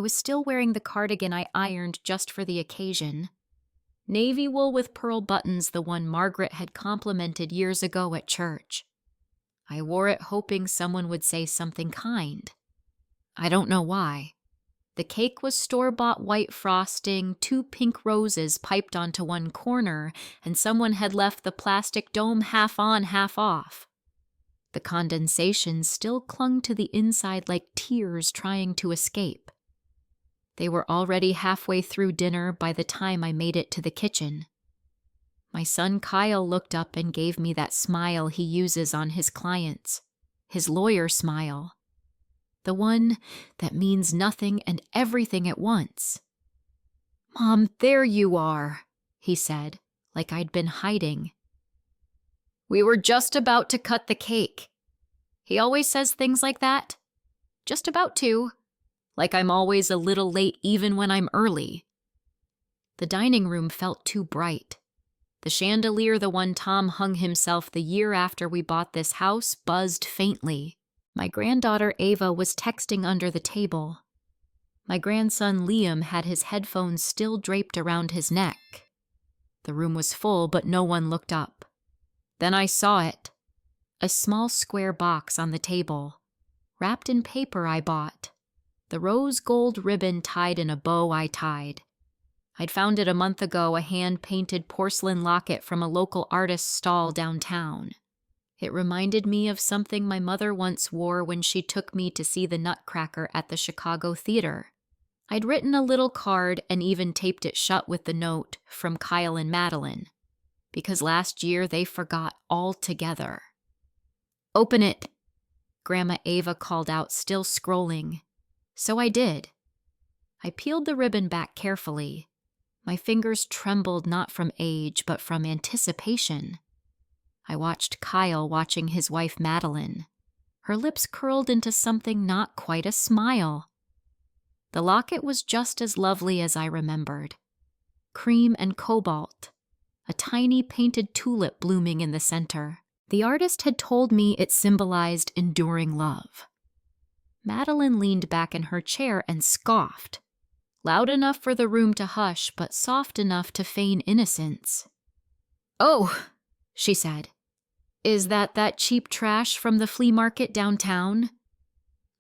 I was still wearing the cardigan I ironed just for the occasion. Navy wool with pearl buttons, the one Margaret had complimented years ago at church. I wore it hoping someone would say something kind. I don't know why. The cake was store-bought white frosting, 2 pink roses piped onto one corner, and someone had left the plastic dome half on, half off. The condensation still clung to the inside like tears trying to escape. They were already halfway through dinner by the time I made it to the kitchen. My son Kyle looked up and gave me that smile he uses on his clients, his lawyer smile. The one that means nothing and everything at once. "Mom, there you are," he said, like I'd been hiding. "We were just about to cut the cake." He always says things like that. Just about to. Like I'm always a little late even when I'm early. The dining room felt too bright. The chandelier, the one Tom hung himself the year after we bought this house, buzzed faintly. My granddaughter Ava was texting under the table. My grandson Liam had his headphones still draped around his neck. The room was full, but no one looked up. Then I saw it. A small square box on the table, wrapped in paper I bought. The rose gold ribbon tied in a bow I tied. I'd found it a month ago, a hand-painted porcelain locket from a local artist's stall downtown. It reminded me of something my mother once wore when she took me to see the Nutcracker at the Chicago Theater. I'd written a little card and even taped it shut with the note, "From Kyle and Madeline," because last year they forgot altogether. "Open it," Grandma Ava called out, still scrolling. So I did. I peeled the ribbon back carefully. My fingers trembled not from age, but from anticipation. I watched Kyle watching his wife Madeline. Her lips curled into something not quite a smile. The locket was just as lovely as I remembered. Cream and cobalt. A tiny painted tulip blooming in the center. The artist had told me it symbolized enduring love. Madeline leaned back in her chair and scoffed. Loud enough for the room to hush, but soft enough to feign innocence. "Oh," she said. "Is that cheap trash from the flea market downtown?"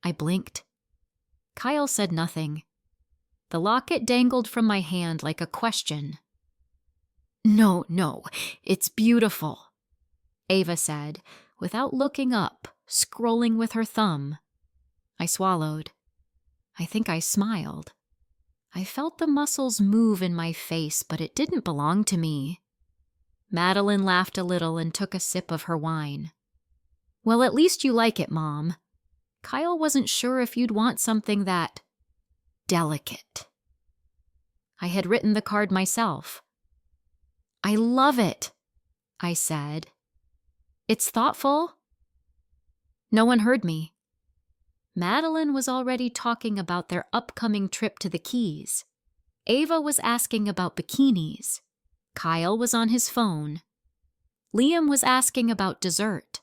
I blinked. Kyle said nothing. The locket dangled from my hand like a question. No, it's beautiful," Ava said, without looking up, scrolling with her thumb. I swallowed. I think I smiled. I felt the muscles move in my face, but it didn't belong to me. Madeline laughed a little and took a sip of her wine. "Well, at least you like it, Mom. Kyle wasn't sure if you'd want something that delicate." I had written the card myself. "I love it," I said. "It's thoughtful." No one heard me. Madeline was already talking about their upcoming trip to the Keys. Ava was asking about bikinis. Kyle was on his phone. Liam was asking about dessert.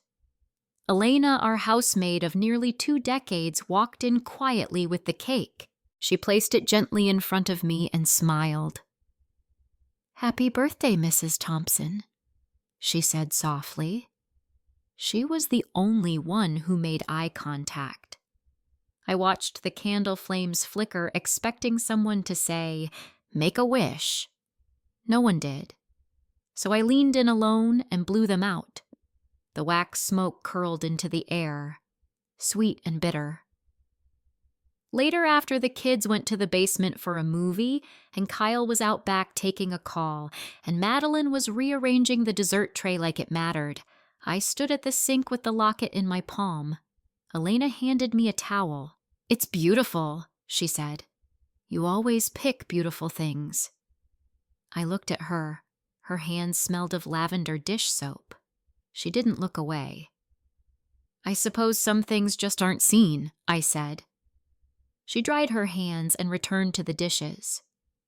Elena, our housemaid of nearly 2 decades, walked in quietly with the cake. She placed it gently in front of me and smiled. "Happy birthday, Mrs. Thompson," she said softly. She was the only one who made eye contact. I watched the candle flames flicker, expecting someone to say, "Make a wish." No one did. So I leaned in alone and blew them out. The wax smoke curled into the air, sweet and bitter. Later, after the kids went to the basement for a movie, and Kyle was out back taking a call, and Madeline was rearranging the dessert tray like it mattered, I stood at the sink with the locket in my palm. Elena handed me a towel. "It's beautiful," she said. "You always pick beautiful things." I looked at her. Her hands smelled of lavender dish soap. She didn't look away. "I suppose some things just aren't seen," I said. She dried her hands and returned to the dishes.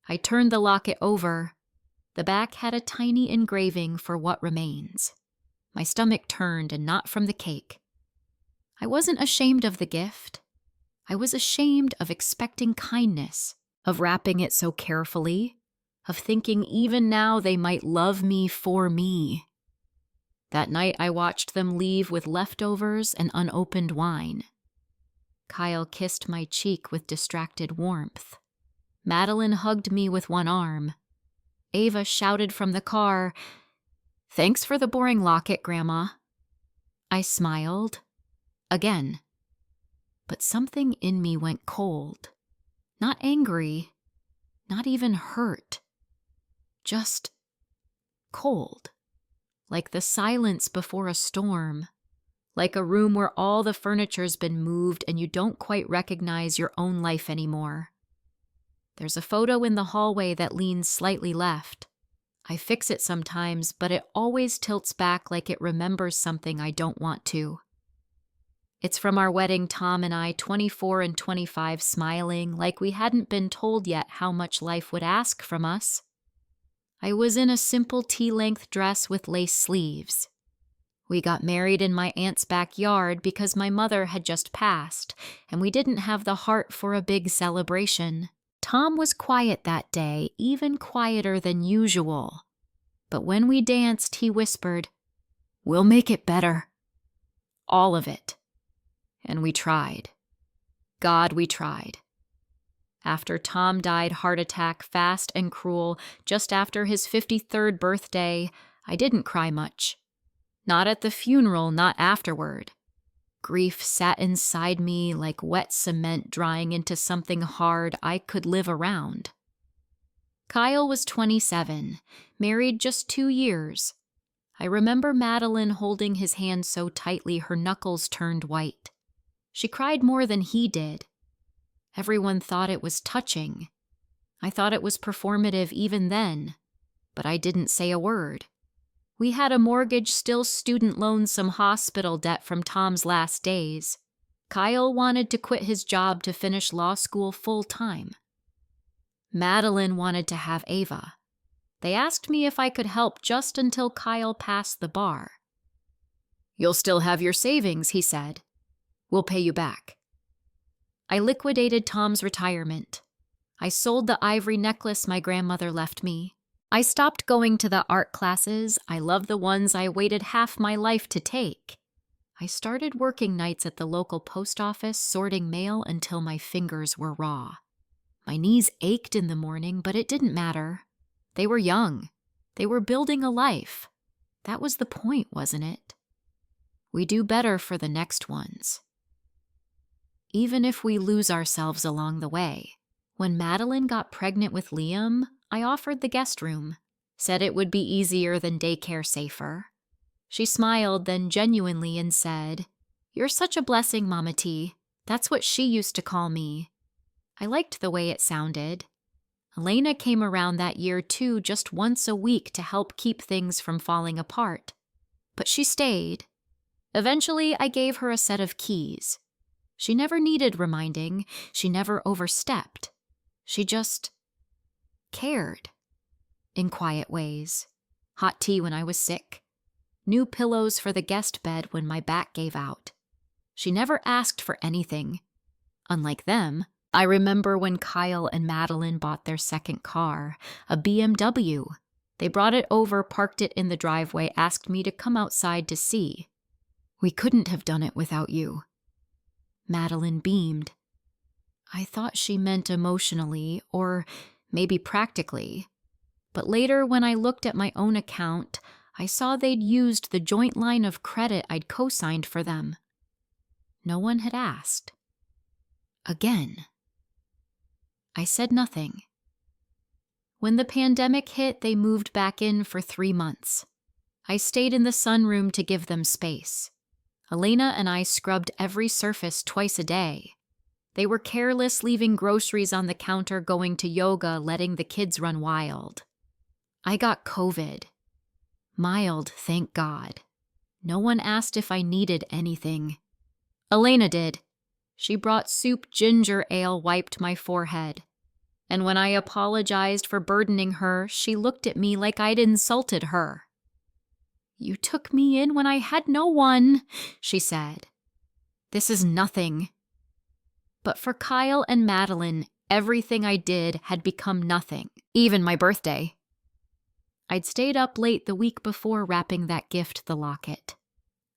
I turned the locket over. The back had a tiny engraving for what remains. My stomach turned, and not from the cake. I wasn't ashamed of the gift. I was ashamed of expecting kindness, of wrapping it so carefully, of thinking even now they might love me for me. That night I watched them leave with leftovers and unopened wine. Kyle kissed my cheek with distracted warmth. Madeline hugged me with one arm. Ava shouted from the car, "Thanks for the boring locket, Grandma." I smiled. Again. But something in me went cold. Not angry, not even hurt. Just cold. Like the silence before a storm. Like a room where all the furniture's been moved and you don't quite recognize your own life anymore. There's a photo in the hallway that leans slightly left. I fix it sometimes, but it always tilts back like it remembers something I don't want to. It's from our wedding, Tom and I, 24 and 25, smiling like we hadn't been told yet how much life would ask from us. I was in a simple tea-length dress with lace sleeves. We got married in my aunt's backyard because my mother had just passed, and we didn't have the heart for a big celebration. Tom was quiet that day, even quieter than usual. But when we danced, he whispered, "We'll make it better." All of it. And we tried. God, we tried. After Tom died heart attack, fast and cruel, just after his 53rd birthday, I didn't cry much. Not at the funeral, not afterward. Grief sat inside me like wet cement drying into something hard I could live around. Kyle was 27, married just 2 years. I remember Madeline holding his hand so tightly her knuckles turned white. She cried more than he did. Everyone thought it was touching. I thought it was performative even then, but I didn't say a word. We had a mortgage, still student loans, some hospital debt from Tom's last days. Kyle wanted to quit his job to finish law school full-time. Madeline wanted to have Ava. They asked me if I could help just until Kyle passed the bar. "You'll still have your savings," he said. "We'll pay you back." I liquidated Tom's retirement. I sold the ivory necklace my grandmother left me. I stopped going to the art classes. I loved the ones I waited half my life to take. I started working nights at the local post office, sorting mail until my fingers were raw. My knees ached in the morning, but it didn't matter. They were young. They were building a life. That was the point, wasn't it? We do better for the next ones. Even if we lose ourselves along the way. When Madeline got pregnant with Liam, I offered the guest room, said it would be easier than daycare, safer. She smiled then genuinely and said, "You're such a blessing, Mama T. That's what she used to call me." I liked the way it sounded. Elena came around that year too, just once a week to help keep things from falling apart. But she stayed. Eventually, I gave her a set of keys. She never needed reminding. She never overstepped. She just cared. In quiet ways. Hot tea when I was sick. New pillows for the guest bed when my back gave out. She never asked for anything. Unlike them, I remember when Kyle and Madeline bought their second car, a BMW. They brought it over, parked it in the driveway, asked me to come outside to see. "We couldn't have done it without you." Madeline beamed. I thought she meant emotionally, or maybe practically. But later, when I looked at my own account, I saw they'd used the joint line of credit I'd co-signed for them. No one had asked. Again. I said nothing. When the pandemic hit, they moved back in for 3 months. I stayed in the sunroom to give them space. Elena and I scrubbed every surface twice a day. They were careless, leaving groceries on the counter, going to yoga, letting the kids run wild. I got COVID. Mild, thank God. No one asked if I needed anything. Elena did. She brought soup, ginger ale, wiped my forehead. And when I apologized for burdening her, she looked at me like I'd insulted her. "You took me in when I had no one," she said. "This is nothing." But for Kyle and Madeline, everything I did had become nothing, even my birthday. I'd stayed up late the week before wrapping that gift the locket.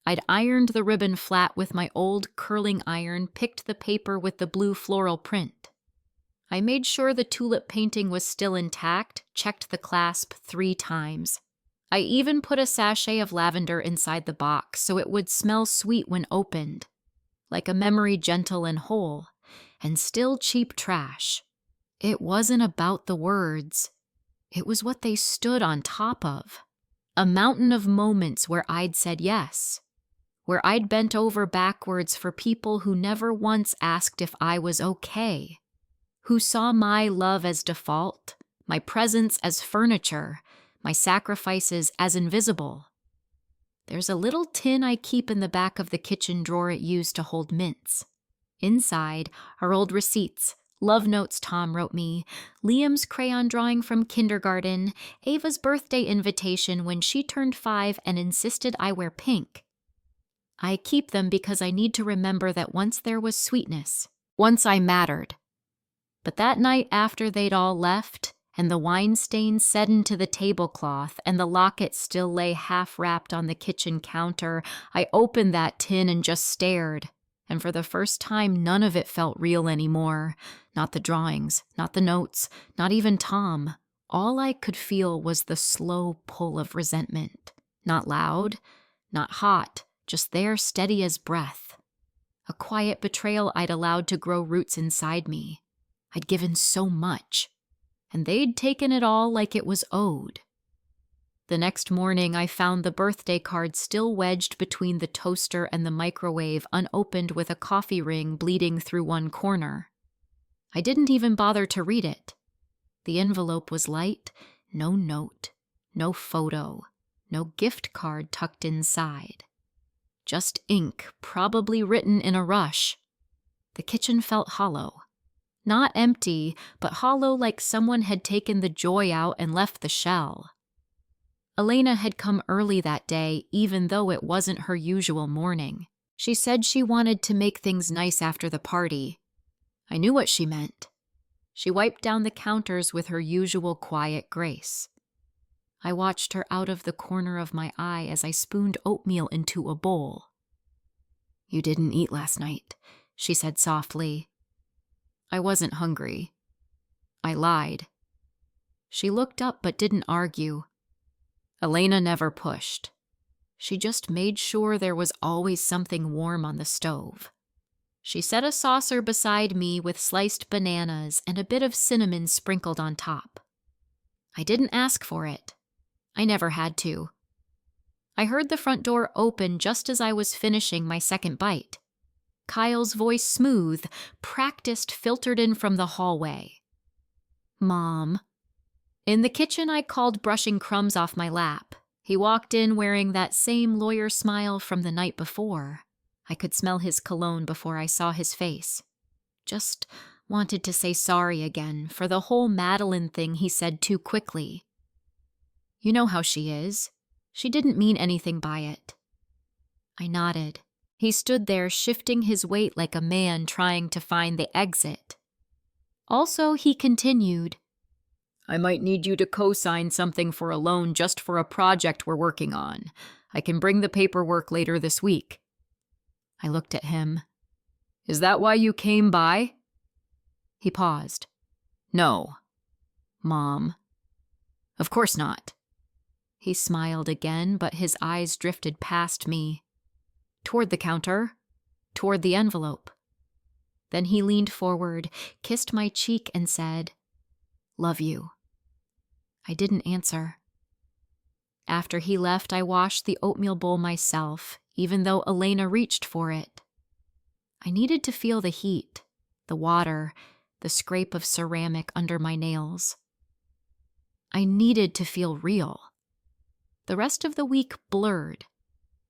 I'd ironed the ribbon flat with my old curling iron, picked the paper with the blue floral print. I made sure the tulip painting was still intact, checked the clasp 3 times. I even put a sachet of lavender inside the box so it would smell sweet when opened, like a memory gentle and whole, and still cheap trash. It wasn't about the words. It was what they stood on top of. A mountain of moments where I'd said yes, where I'd bent over backwards for people who never once asked if I was okay, who saw my love as default, my presence as furniture, my sacrifices as invisible. There's a little tin I keep in the back of the kitchen drawer it used to hold mints. Inside are old receipts, love notes Tom wrote me, Liam's crayon drawing from kindergarten, Ava's birthday invitation when she turned 5 and insisted I wear pink. I keep them because I need to remember that once there was sweetness, once I mattered. But that night after they'd all left, and the wine stains set into the tablecloth, and the locket still lay half-wrapped on the kitchen counter, I opened that tin and just stared. And for the first time, none of it felt real anymore. Not the drawings, not the notes, not even Tom. All I could feel was the slow pull of resentment. Not loud, not hot, just there steady as breath. A quiet betrayal I'd allowed to grow roots inside me. I'd given so much, and they'd taken it all like it was owed. The next morning, I found the birthday card still wedged between the toaster and the microwave, unopened with a coffee ring bleeding through one corner. I didn't even bother to read it. The envelope was light, no note, no photo, no gift card tucked inside. Just ink, probably written in a rush. The kitchen felt hollow. Not empty, but hollow like someone had taken the joy out and left the shell. Elena had come early that day, even though it wasn't her usual morning. She said she wanted to make things nice after the party. I knew what she meant. She wiped down the counters with her usual quiet grace. I watched her out of the corner of my eye as I spooned oatmeal into a bowl. "You didn't eat last night," she said softly. I wasn't hungry. I lied. She looked up but didn't argue. Elena never pushed. She just made sure there was always something warm on the stove. She set a saucer beside me with sliced bananas and a bit of cinnamon sprinkled on top. I didn't ask for it. I never had to. I heard the front door open just as I was finishing my second bite. Kyle's voice, smooth, practiced, filtered in from the hallway. "Mom." In the kitchen, I called, brushing crumbs off my lap. He walked in wearing that same lawyer smile from the night before. I could smell his cologne before I saw his face. Just wanted to say sorry again for the whole Madeline thing he said too quickly. "You know how she is. She didn't mean anything by it." I nodded. He stood there, shifting his weight like a man trying to find the exit. Also, he continued, "I might need you to co-sign something for a loan just for a project we're working on. I can bring the paperwork later this week." I looked at him. "Is that why you came by?" He paused. "No." "Mom." "Of course not." He smiled again, but his eyes drifted past me. Toward the counter, toward the envelope. Then he leaned forward, kissed my cheek, and said, "Love you." I didn't answer. After he left, I washed the oatmeal bowl myself, even though Elena reached for it. I needed to feel the heat, the water, the scrape of ceramic under my nails. I needed to feel real. The rest of the week blurred.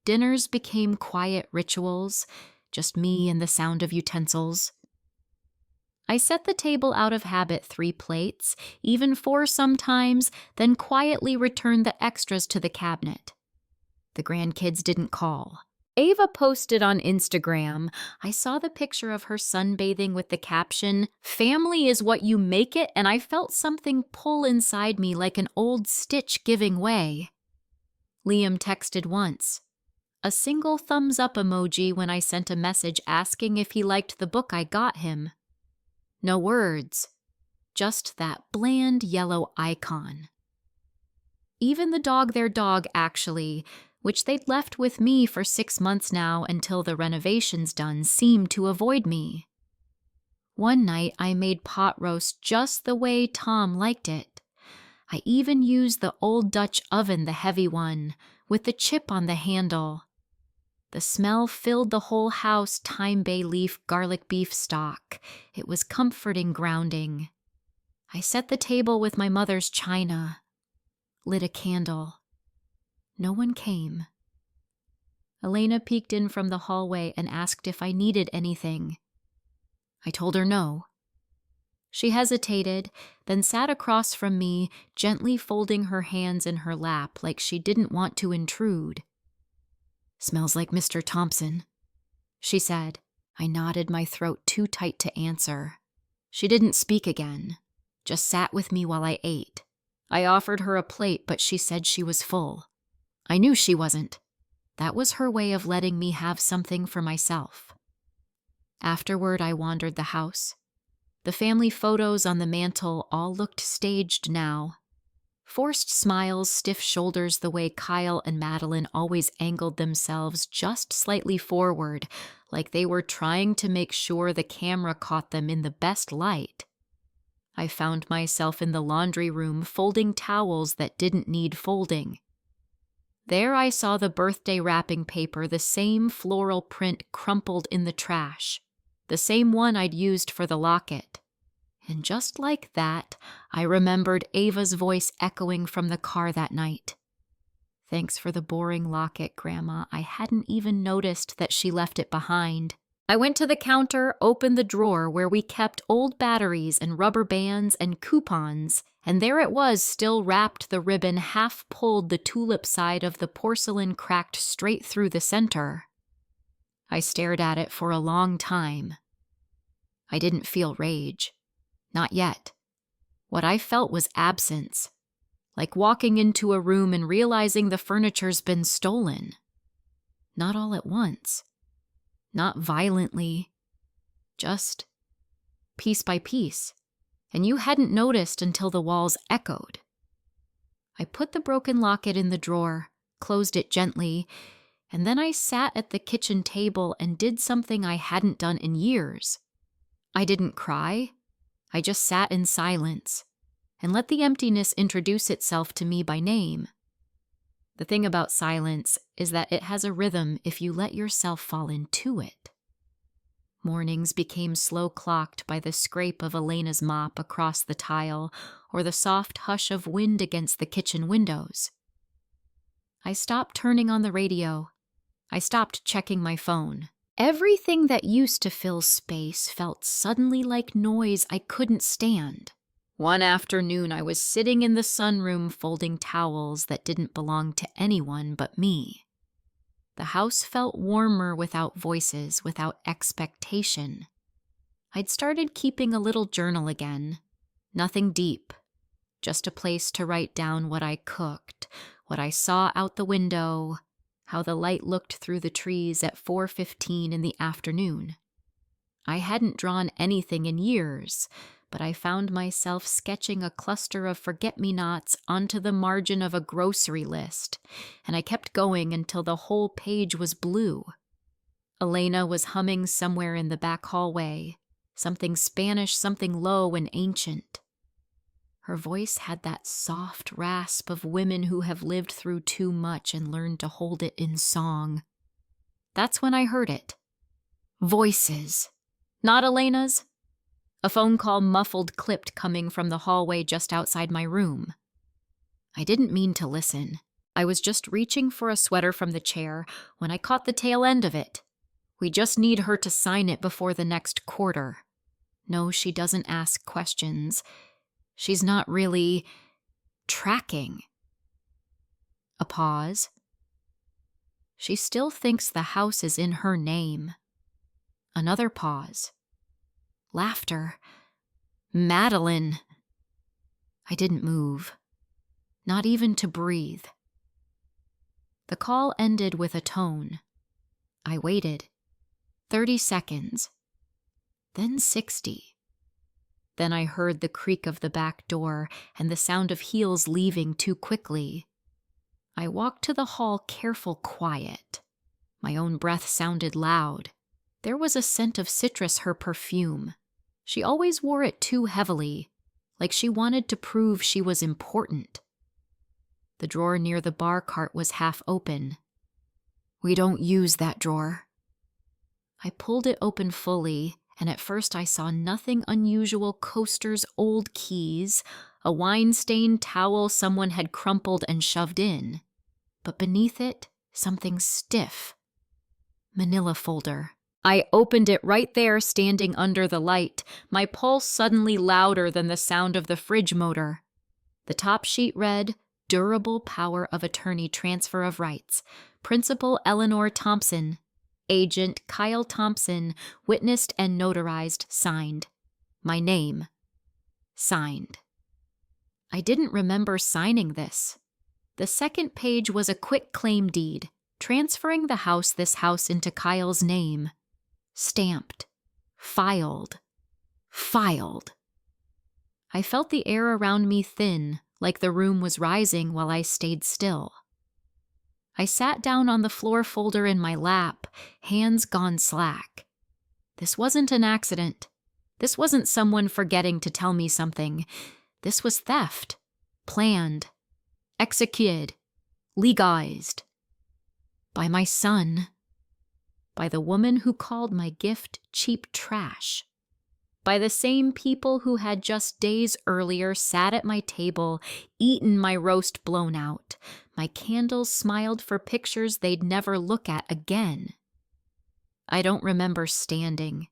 Dinners became quiet rituals, just me and the sound of utensils. I set the table out of habit 3 plates, even 4 sometimes, then quietly returned the extras to the cabinet. The grandkids didn't call. Ava posted on Instagram. I saw the picture of her sunbathing with the caption, "Family is what you make it," and I felt something pull inside me like an old stitch giving way. Liam texted once. A single thumbs up emoji when I sent a message asking if he liked the book I got him. No words, just that bland yellow icon. Even their dog actually, which they'd left with me for 6 months now until the renovation's done, seemed to avoid me. One night I made pot roast just the way Tom liked it. I even used the old Dutch oven, the heavy one, with the chip on the handle. The smell filled the whole house, thyme bay leaf garlic beef stock. It was comforting, grounding. I set the table with my mother's china, lit a candle. No one came. Elena peeked in from the hallway and asked if I needed anything. I told her no. She hesitated, then sat across from me, gently folding her hands in her lap like she didn't want to intrude. "Smells like Mr. Thompson," she said. I nodded, my throat too tight to answer. She didn't speak again, just sat with me while I ate. I offered her a plate, but she said she was full. I knew she wasn't. That was her way of letting me have something for myself. Afterward, I wandered the house. The family photos on the mantel all looked staged now. Forced smiles, stiff shoulders the way Kyle and Madeline always angled themselves just slightly forward, like they were trying to make sure the camera caught them in the best light. I found myself in the laundry room folding towels that didn't need folding. There I saw the birthday wrapping paper, the same floral print crumpled in the trash, the same one I'd used for the locket. And just like that, I remembered Ava's voice echoing from the car that night. "Thanks for the boring locket, Grandma. I hadn't even noticed that she left it behind." I went to the counter, opened the drawer where we kept old batteries and rubber bands and coupons, and there it was, still wrapped, the ribbon half pulled, the tulip side of the porcelain cracked straight through the center. I stared at it for a long time. I didn't feel rage. Not yet. What I felt was absence, like walking into a room and realizing the furniture's been stolen. Not all at once. Not violently. Just piece by piece. And you hadn't noticed until the walls echoed. I put the broken locket in the drawer, closed it gently, and then I sat at the kitchen table and did something I hadn't done in years. I didn't cry. I just sat in silence and let the emptiness introduce itself to me by name. The thing about silence is that it has a rhythm if you let yourself fall into it. Mornings became slow-clocked by the scrape of Elena's mop across the tile or the soft hush of wind against the kitchen windows. I stopped turning on the radio. I stopped checking my phone. Everything that used to fill space felt suddenly like noise I couldn't stand. One afternoon, I was sitting in the sunroom folding towels that didn't belong to anyone but me. The house felt warmer without voices, without expectation. I'd started keeping a little journal again. Nothing deep, just a place to write down what I cooked, what I saw out the window, how the light looked through the trees at 4:15 in the afternoon. I hadn't drawn anything in years, but I found myself sketching a cluster of forget-me-nots onto the margin of a grocery list, and I kept going until the whole page was blue. Elena was humming somewhere in the back hallway, something Spanish, something low and ancient. Her voice had that soft rasp of women who have lived through too much and learned to hold it in song. That's when I heard it. Voices. Not Elena's. A phone call muffled clipped coming from the hallway just outside my room. I didn't mean to listen. I was just reaching for a sweater from the chair when I caught the tail end of it. "We just need her to sign it before the next quarter. No, she doesn't ask questions. She's not really tracking." A pause. She still thinks the house is in her name. Another pause. Laughter. Madeline. I didn't move. Not even to breathe. The call ended with a tone. I waited. 30 seconds. Then 60. Then I heard the creak of the back door and the sound of heels leaving too quickly. I walked to the hall, careful, quiet. My own breath sounded loud. There was a scent of citrus, her perfume. She always wore it too heavily, like she wanted to prove she was important. The drawer near the bar cart was half open. We don't use that drawer. I pulled it open fully, and at first I saw nothing unusual: coasters, old keys, a wine-stained towel someone had crumpled and shoved in. But beneath it, something stiff. Manila folder. I opened it right there, standing under the light, my pulse suddenly louder than the sound of the fridge motor. The top sheet read, Durable Power of Attorney Transfer of Rights, Principal Eleanor Thompson, Agent Kyle Thompson, witnessed and notarized, signed. My name. Signed. I didn't remember signing this. The second page was a quit claim deed, transferring this house into Kyle's name. Stamped. Filed. Filed. I felt the air around me thin, like the room was rising while I stayed still. I sat down on the floor, folder in my lap, hands gone slack. This wasn't an accident. This wasn't someone forgetting to tell me something. This was theft. Planned. Executed. Legalized. By my son. By the woman who called my gift cheap trash. By the same people who had just days earlier sat at my table, eaten my roast blown out. My candles smiled for pictures they'd never look at again. I don't remember standing.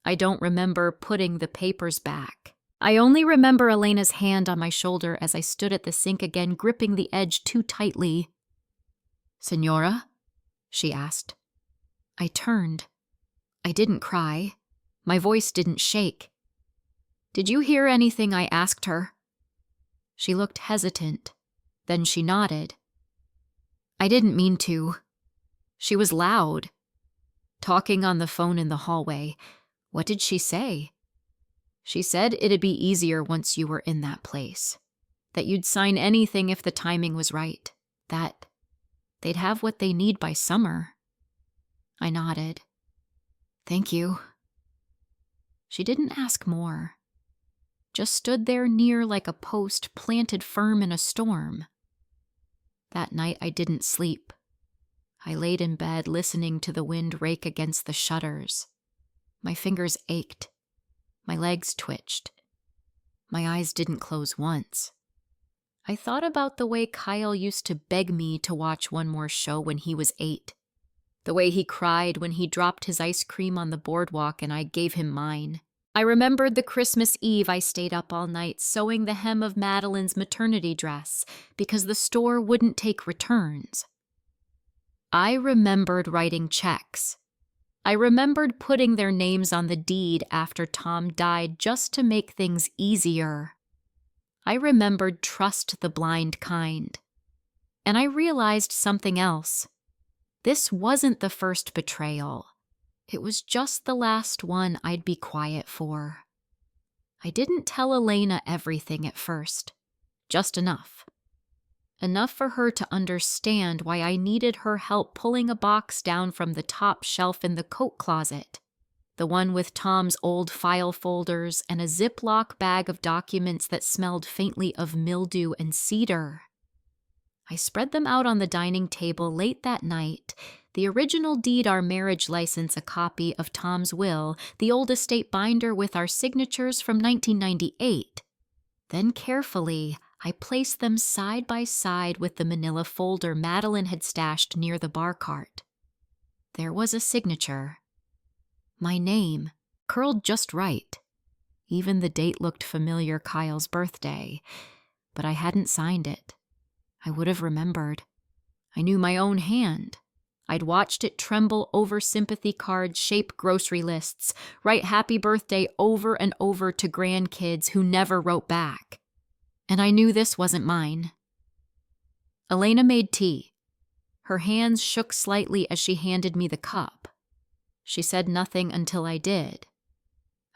I don't remember putting the papers back. I only remember Elena's hand on my shoulder as I stood at the sink again, gripping the edge too tightly. "Senora?" she asked. I turned. I didn't cry. My voice didn't shake. "Did you hear anything I asked her?" She looked hesitant. Then she nodded. "I didn't mean to. She was loud. Talking on the phone in the hallway. What did she say?" "She said it'd be easier once you were in that place. That you'd sign anything if the timing was right. That they'd have what they need by summer." I nodded. "Thank you." She didn't ask more. Just stood there near like a post planted firm in a storm. That night I didn't sleep. I laid in bed listening to the wind rake against the shutters. My fingers ached. My legs twitched. My eyes didn't close once. I thought about the way Kyle used to beg me to watch one more show when he was 8. The way he cried when he dropped his ice cream on the boardwalk and I gave him mine. I remembered the Christmas Eve I stayed up all night sewing the hem of Madeline's maternity dress because the store wouldn't take returns. I remembered writing checks. I remembered putting their names on the deed after Tom died just to make things easier. I remembered trust the blind kind. And I realized something else. This wasn't the first betrayal. It was just the last one I'd be quiet for. I didn't tell Elena everything at first. Just enough. Enough for her to understand why I needed her help pulling a box down from the top shelf in the coat closet. The one with Tom's old file folders and a Ziploc bag of documents that smelled faintly of mildew and cedar. I spread them out on the dining table late that night, the original deed, our marriage license, a copy of Tom's will, the old estate binder with our signatures from 1998. Then carefully, I placed them side by side with the manila folder Madeline had stashed near the bar cart. There was a signature. My name, curled just right. Even the date looked familiar, Kyle's birthday, but I hadn't signed it. I would have remembered. I knew my own hand. I'd watched it tremble over sympathy cards, shape grocery lists, write happy birthday over and over to grandkids who never wrote back. And I knew this wasn't mine. Elena made tea. Her hands shook slightly as she handed me the cup. She said nothing until I did.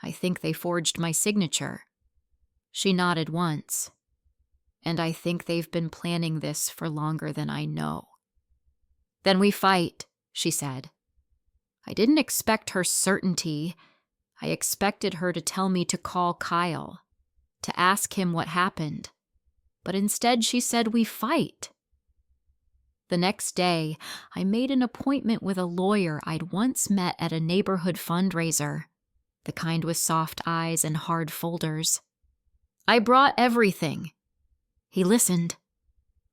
I think they forged my signature. She nodded once. And I think they've been planning this for longer than I know. Then we fight, she said. I didn't expect her certainty. I expected her to tell me to call Kyle, to ask him what happened. But instead she said we fight. The next day, I made an appointment with a lawyer I'd once met at a neighborhood fundraiser, the kind with soft eyes and hard folders. I brought everything. He listened.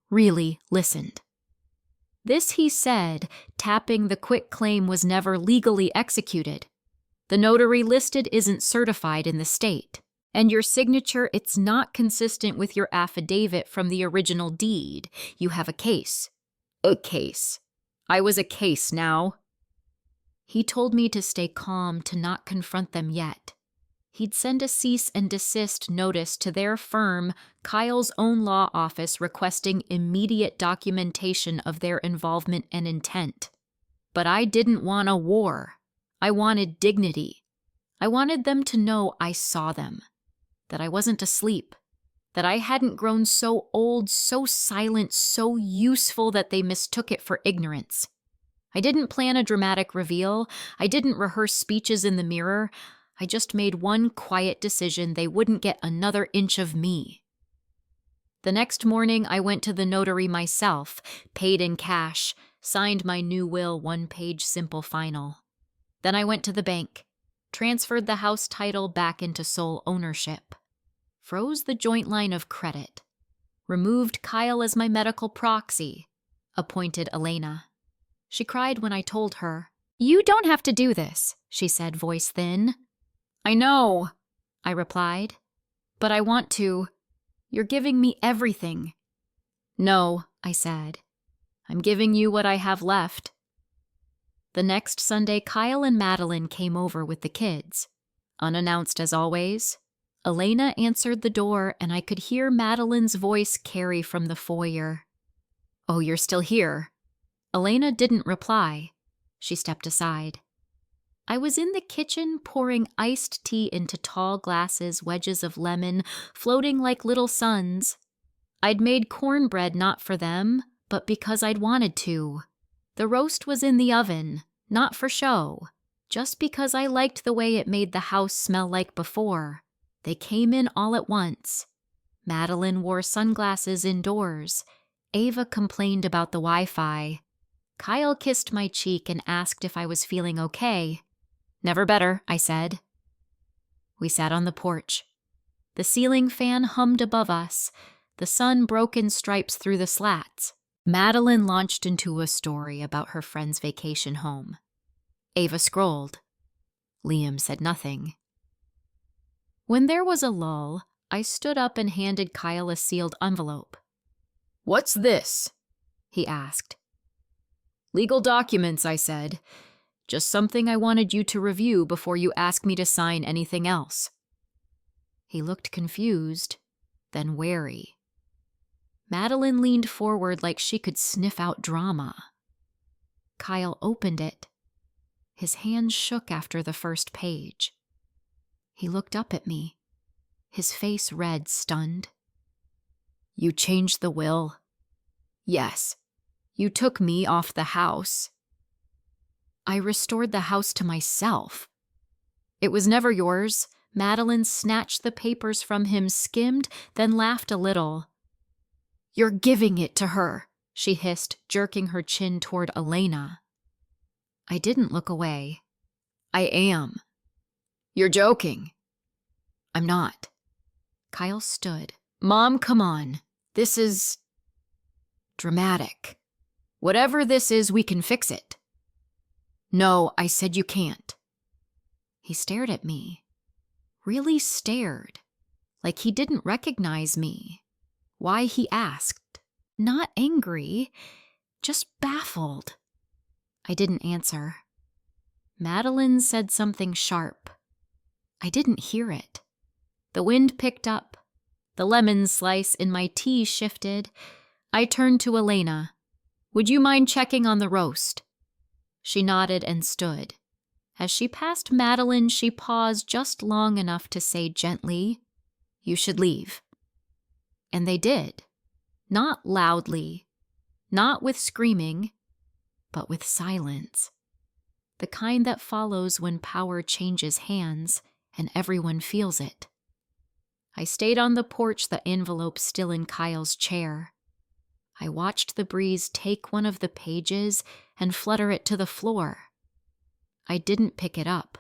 Really listened. This, he said, tapping the quitclaim was never legally executed. The notary listed isn't certified in the state. And your signature, it's not consistent with your affidavit from the original deed. You have a case. A case. I was a case now. He told me to stay calm, to not confront them yet. He'd send a cease and desist notice to their firm, Kyle's own law office, requesting immediate documentation of their involvement and intent. But I didn't want a war. I wanted dignity. I wanted them to know I saw them, that I wasn't asleep, that I hadn't grown so old, so silent, so useful that they mistook it for ignorance. I didn't plan a dramatic reveal. I didn't rehearse speeches in the mirror. I just made one quiet decision: they wouldn't get another inch of me. The next morning, I went to the notary myself, paid in cash, signed my new will, one-page simple final. Then I went to the bank, transferred the house title back into sole ownership, froze the joint line of credit, removed Kyle as my medical proxy, appointed Elena. She cried when I told her. "You don't have to do this," she said, voice thin. "I know," I replied, "but I want to. You're giving me everything." "No," I said. "I'm giving you what I have left." The next Sunday, Kyle and Madeline came over with the kids. Unannounced as always, Elena answered the door, and I could hear Madeline's voice carry from the foyer. "Oh, you're still here." Elena didn't reply. She stepped aside. I was in the kitchen pouring iced tea into tall glasses, wedges of lemon, floating like little suns. I'd made cornbread not for them, but because I'd wanted to. The roast was in the oven, not for show, just because I liked the way it made the house smell like before. They came in all at once. Madeline wore sunglasses indoors. Ava complained about the Wi-Fi. Kyle kissed my cheek and asked if I was feeling okay. "Never better," I said. We sat on the porch. The ceiling fan hummed above us. The sun broke in stripes through the slats. Madeline launched into a story about her friend's vacation home. Ava scrolled. Liam said nothing. When there was a lull, I stood up and handed Kyle a sealed envelope. "What's this?" he asked. "Legal documents," I said. "Just something I wanted you to review before you ask me to sign anything else." He looked confused, then wary. Madeline leaned forward like she could sniff out drama. Kyle opened it. His hands shook after the first page. He looked up at me, his face red, stunned. "You changed the will?" "Yes. You took me off the house." "I restored the house to myself." "It was never yours." Madeline snatched the papers from him, skimmed, then laughed a little. "You're giving it to her," she hissed, jerking her chin toward Elena. I didn't look away. "I am." "You're joking." "I'm not." Kyle stood. "Mom, come on. This is dramatic. Whatever this is, we can fix it." "No," I said, "you can't." He stared at me. Really stared. Like he didn't recognize me. Why, he asked. Not angry, just baffled. I didn't answer. Madeline said something sharp. I didn't hear it. The wind picked up. The lemon slice in my tea shifted. I turned to Elena. "Would you mind checking on the roast?" She nodded and stood. As she passed Madeline, she paused just long enough to say gently, "You should leave." And they did. Not loudly, not with screaming, but with silence. The kind that follows when power changes hands and everyone feels it. I stayed on the porch, the envelope still in Kyle's chair. I watched the breeze take one of the pages and flutter it to the floor. I didn't pick it up.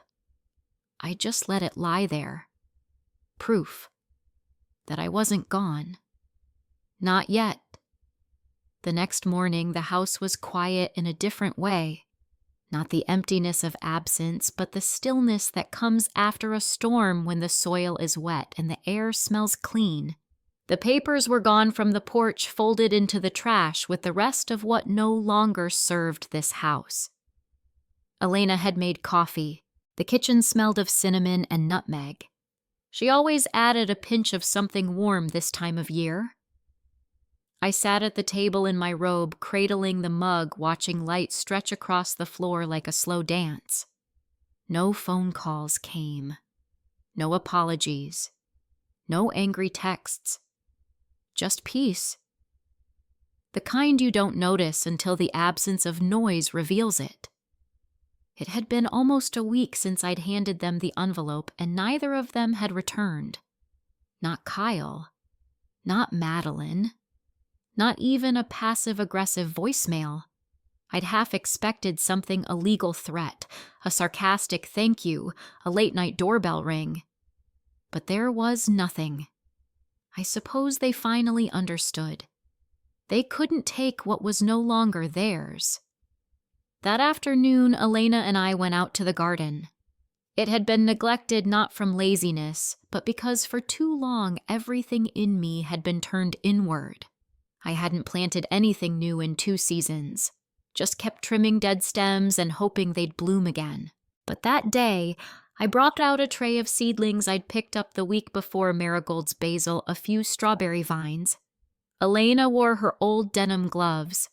I just let it lie there. Proof that I wasn't gone. Not yet. The next morning, the house was quiet in a different way. Not the emptiness of absence, but the stillness that comes after a storm when the soil is wet and the air smells clean. The papers were gone from the porch, folded into the trash with the rest of what no longer served this house. Elena had made coffee. The kitchen smelled of cinnamon and nutmeg. She always added a pinch of something warm this time of year. I sat at the table in my robe, cradling the mug, watching light stretch across the floor like a slow dance. No phone calls came. No apologies. No angry texts. Just peace. The kind you don't notice until the absence of noise reveals it. It had been almost a week since I'd handed them the envelope, and neither of them had returned. Not Kyle. Not Madeline. Not even a passive-aggressive voicemail. I'd half expected something, a legal threat, a sarcastic thank you, a late-night doorbell ring. But there was nothing. I suppose they finally understood. They couldn't take what was no longer theirs. That afternoon, Elena and I went out to the garden. It had been neglected not from laziness, but because for too long everything in me had been turned inward. I hadn't planted anything new in 2 seasons, just kept trimming dead stems and hoping they'd bloom again. But that day, I brought out a tray of seedlings I'd picked up the week before Marigold's basil, a few strawberry vines. Elena wore her old denim gloves.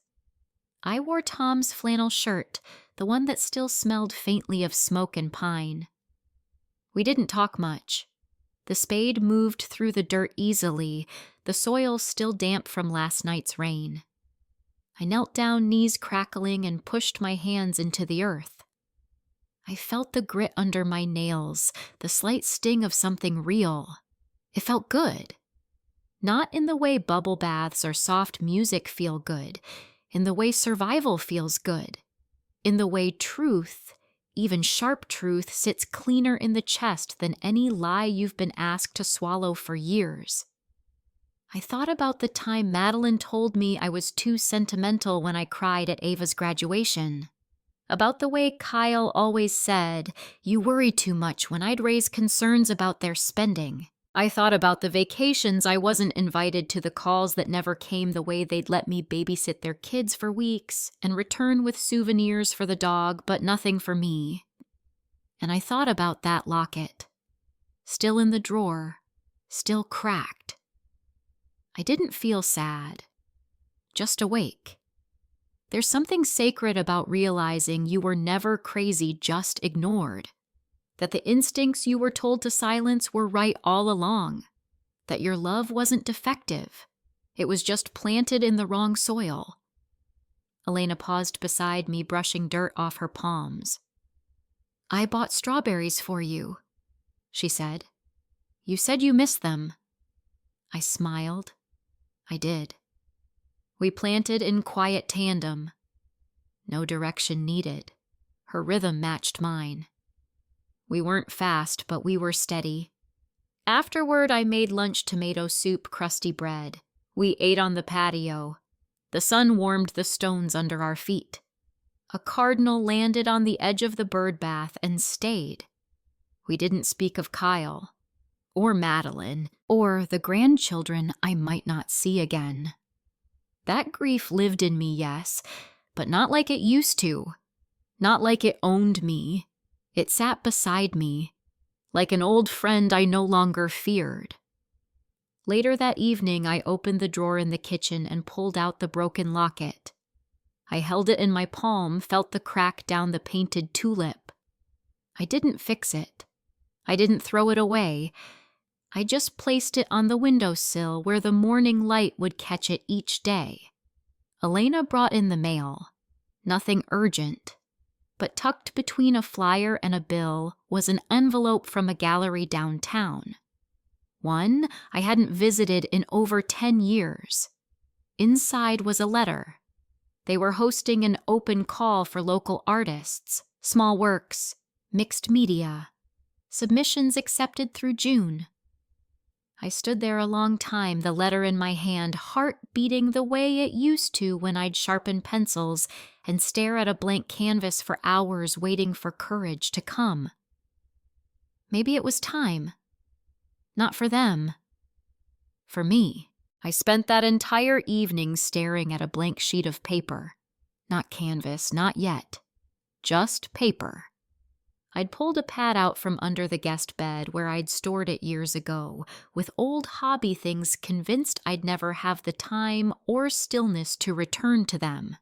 I wore Tom's flannel shirt, the one that still smelled faintly of smoke and pine. We didn't talk much. The spade moved through the dirt easily, the soil still damp from last night's rain. I knelt down, knees crackling, and pushed my hands into the earth. I felt the grit under my nails, the slight sting of something real. It felt good. Not in the way bubble baths or soft music feel good, in the way survival feels good, in the way truth, even sharp truth, sits cleaner in the chest than any lie you've been asked to swallow for years. I thought about the time Madeline told me I was too sentimental when I cried at Ava's graduation. About the way Kyle always said, "You worry too much," when I'd raise concerns about their spending. I thought about the vacations I wasn't invited to, the calls that never came, the way they'd let me babysit their kids for weeks and return with souvenirs for the dog, but nothing for me. And I thought about that locket. Still in the drawer, still cracked. I didn't feel sad, just awake. There's something sacred about realizing you were never crazy, just ignored. That the instincts you were told to silence were right all along. That your love wasn't defective. It was just planted in the wrong soil. Elena paused beside me, brushing dirt off her palms. "I bought strawberries for you," she said. "You said you missed them." I smiled. I did. We planted in quiet tandem. No direction needed. Her rhythm matched mine. We weren't fast, but we were steady. Afterward, I made lunch: tomato soup, crusty bread. We ate on the patio. The sun warmed the stones under our feet. A cardinal landed on the edge of the bird bath and stayed. We didn't speak of Kyle, or Madeline, or the grandchildren I might not see again. That grief lived in me, yes, but not like it used to. Not like it owned me. It sat beside me, like an old friend I no longer feared. Later that evening, I opened the drawer in the kitchen and pulled out the broken locket. I held it in my palm, felt the crack down the painted tulip. I didn't fix it. I didn't throw it away. I just placed it on the windowsill where the morning light would catch it each day. Elena brought in the mail. Nothing urgent. But tucked between a flyer and a bill was an envelope from a gallery downtown. One I hadn't visited in over 10 years. Inside was a letter. They were hosting an open call for local artists, small works, mixed media. Submissions accepted through June. I stood there a long time, the letter in my hand, heart beating the way it used to when I'd sharpen pencils and stare at a blank canvas for hours waiting for courage to come. Maybe it was time. Not for them. For me. I spent that entire evening staring at a blank sheet of paper. Not canvas, not yet. Just paper. I'd pulled a pad out from under the guest bed where I'd stored it years ago, with old hobby things, convinced I'd never have the time or stillness to return to them.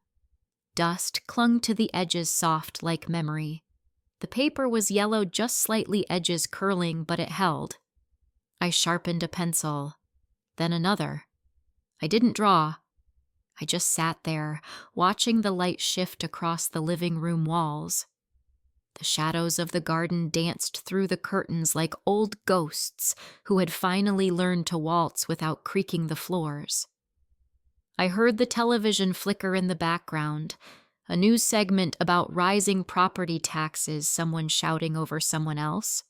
Dust clung to the edges soft like memory. The paper was yellow, just slightly, edges curling, but it held. I sharpened a pencil, then another. I didn't draw. I just sat there, watching the light shift across the living room walls. The shadows of the garden danced through the curtains like old ghosts who had finally learned to waltz without creaking the floors. I heard the television flicker in the background, a news segment about rising property taxes, someone shouting over someone else.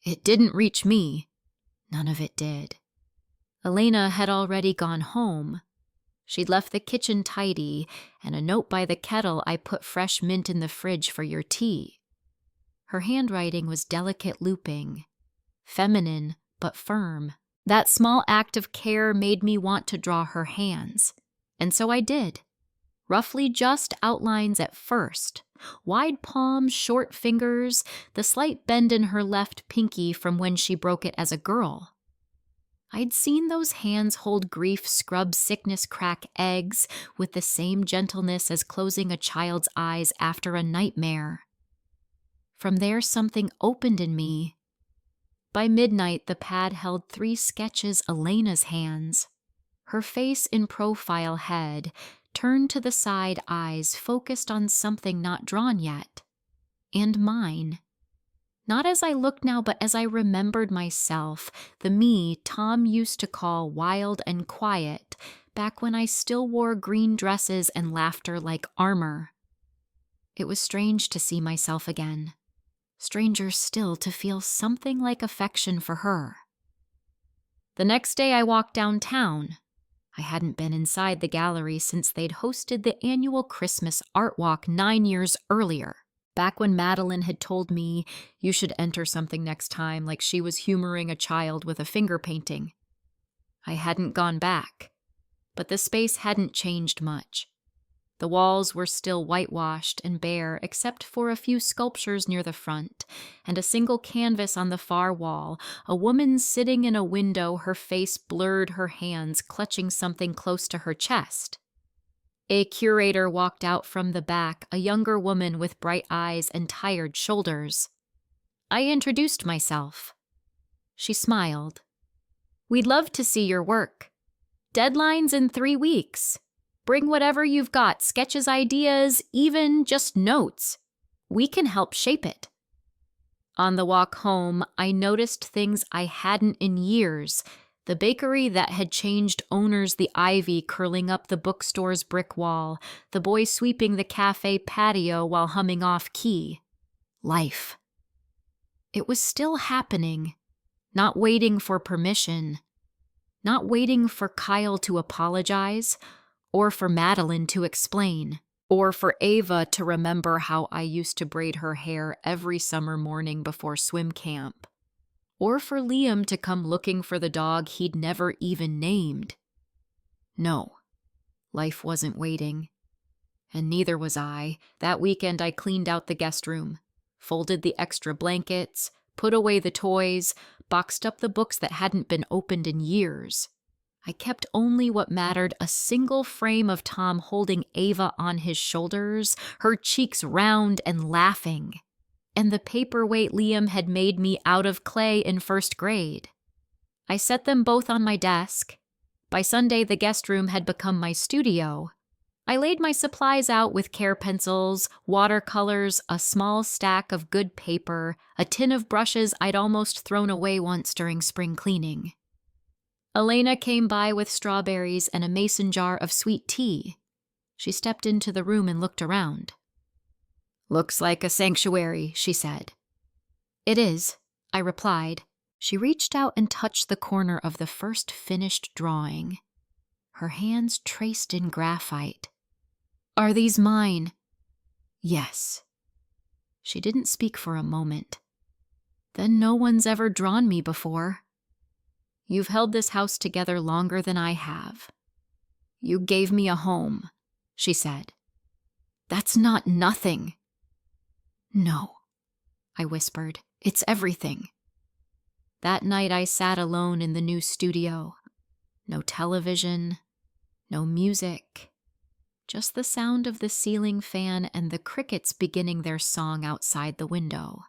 It didn't reach me. None of it did. Elena had already gone home. She'd left the kitchen tidy, and a note by the kettle, I put fresh mint in the fridge for your tea. Her handwriting was delicate looping, feminine but firm. That small act of care made me want to draw her hands, and so I did. Roughly just outlines at first. Wide palms, short fingers, the slight bend in her left pinky from when she broke it as a girl. I'd seen those hands hold grief, scrub sickness, crack eggs with the same gentleness as closing a child's eyes after a nightmare. From there, something opened in me. By midnight, the pad held 3 sketches, Elena's hands. Her face in profile head, turned to the side, eyes focused on something not drawn yet. And mine. Not as I looked now, but as I remembered myself, the me Tom used to call wild and quiet, back when I still wore green dresses and laughter like armor. It was strange to see myself again. Stranger still to feel something like affection for her. The next day I walked downtown. I hadn't been inside the gallery since they'd hosted the annual Christmas art walk 9 years earlier. Back when Madeline had told me you should enter something next time, like she was humoring a child with a finger painting. I hadn't gone back, but the space hadn't changed much. The walls were still whitewashed and bare except for a few sculptures near the front and a single canvas on the far wall, a woman sitting in a window, her face blurred, her hands clutching something close to her chest. A curator walked out from the back, a younger woman with bright eyes and tired shoulders. I introduced myself. She smiled. "We'd love to see your work. Deadline's in 3 weeks. Bring whatever you've got, sketches, ideas, even just notes. We can help shape it." On the walk home, I noticed things I hadn't in years. The bakery that had changed owners, the ivy curling up the bookstore's brick wall, the boy sweeping the cafe patio while humming off-key. Life. It was still happening, not waiting for permission, not waiting for Kyle to apologize, or for Madeline to explain, or for Ava to remember how I used to braid her hair every summer morning before swim camp, or for Liam to come looking for the dog he'd never even named. No, life wasn't waiting. And neither was I. That weekend I cleaned out the guest room, folded the extra blankets, put away the toys, boxed up the books that hadn't been opened in years. I kept only what mattered, a single frame of Tom holding Ava on his shoulders, her cheeks round and laughing, and the paperweight Liam had made me out of clay in first grade. I set them both on my desk. By Sunday, the guest room had become my studio. I laid my supplies out with care pencils, watercolors, a small stack of good paper, a tin of brushes I'd almost thrown away once during spring cleaning. Elena came by with strawberries and a mason jar of sweet tea. She stepped into the room and looked around. "Looks like a sanctuary," she said. "It is," I replied. She reached out and touched the corner of the first finished drawing. Her hands traced in graphite. "Are these mine?" "Yes." She didn't speak for a moment. "Then no one's ever drawn me before." "You've held this house together longer than I have. You gave me a home," she said. "That's not nothing." "No," I whispered. "It's everything." That night I sat alone in the new studio. No television, no music, just the sound of the ceiling fan and the crickets beginning their song outside the window.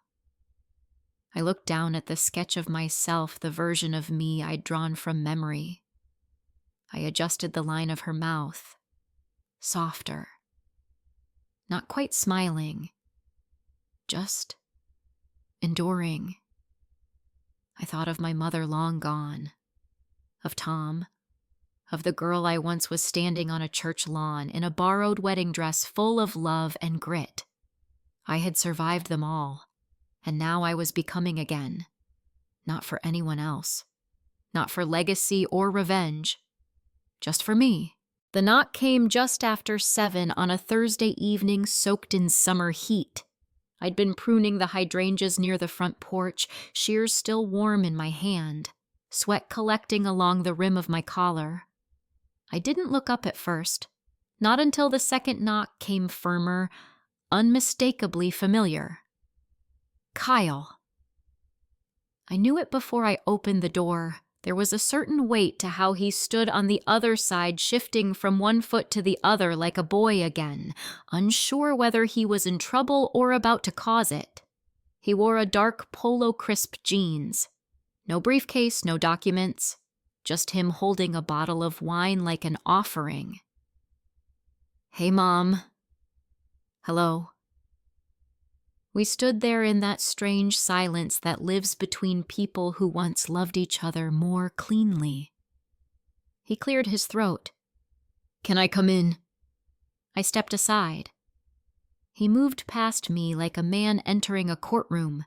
I looked down at the sketch of myself, the version of me I'd drawn from memory. I adjusted the line of her mouth, softer, not quite smiling, just enduring. I thought of my mother long gone, of Tom, of the girl I once was standing on a church lawn in a borrowed wedding dress full of love and grit. I had survived them all, and now I was becoming again. Not for anyone else. Not for legacy or revenge. Just for me. The knock came just after 7 on a Thursday evening soaked in summer heat. I'd been pruning the hydrangeas near the front porch, shears still warm in my hand, sweat collecting along the rim of my collar. I didn't look up at first, not until the second knock came firmer, unmistakably familiar. Kyle. I knew it before I opened the door. There was a certain weight to how he stood on the other side, shifting from one foot to the other like a boy again, unsure whether he was in trouble or about to cause it. He wore a dark polo crisp jeans. No briefcase, no documents, just him holding a bottle of wine like an offering. "Hey, Mom." "Hello." We stood there in that strange silence that lives between people who once loved each other more cleanly. He cleared his throat. "Can I come in?" I stepped aside. He moved past me like a man entering a courtroom,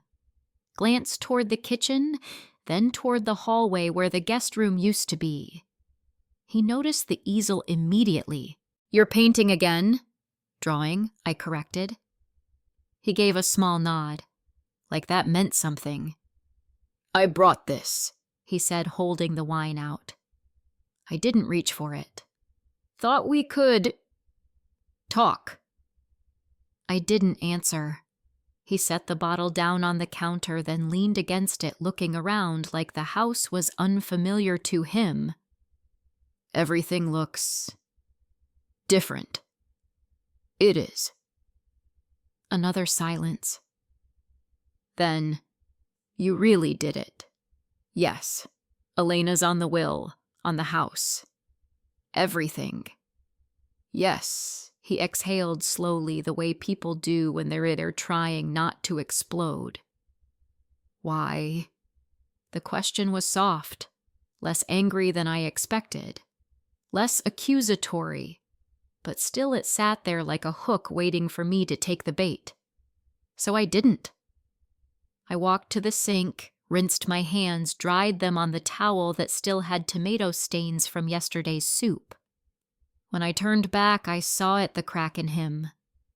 glanced toward the kitchen, then toward the hallway where the guest room used to be. He noticed the easel immediately. "You're painting again?" "Drawing," I corrected. He gave a small nod, like that meant something. "I brought this," he said, holding the wine out. I didn't reach for it. "Thought we could talk." I didn't answer. He set the bottle down on the counter, then leaned against it, looking around like the house was unfamiliar to him. "Everything looks different." "It is." Another silence. Then, "You really did it." "Yes. Elena's on the will, on the house. Everything." "Yes." He exhaled slowly, the way people do when they're trying not to explode. "Why?" The question was soft, less angry than I expected, less accusatory, but still it sat there like a hook waiting for me to take the bait. So I didn't. I walked to the sink, rinsed my hands, dried them on the towel that still had tomato stains from yesterday's soup. When I turned back, I saw it, the crack in him.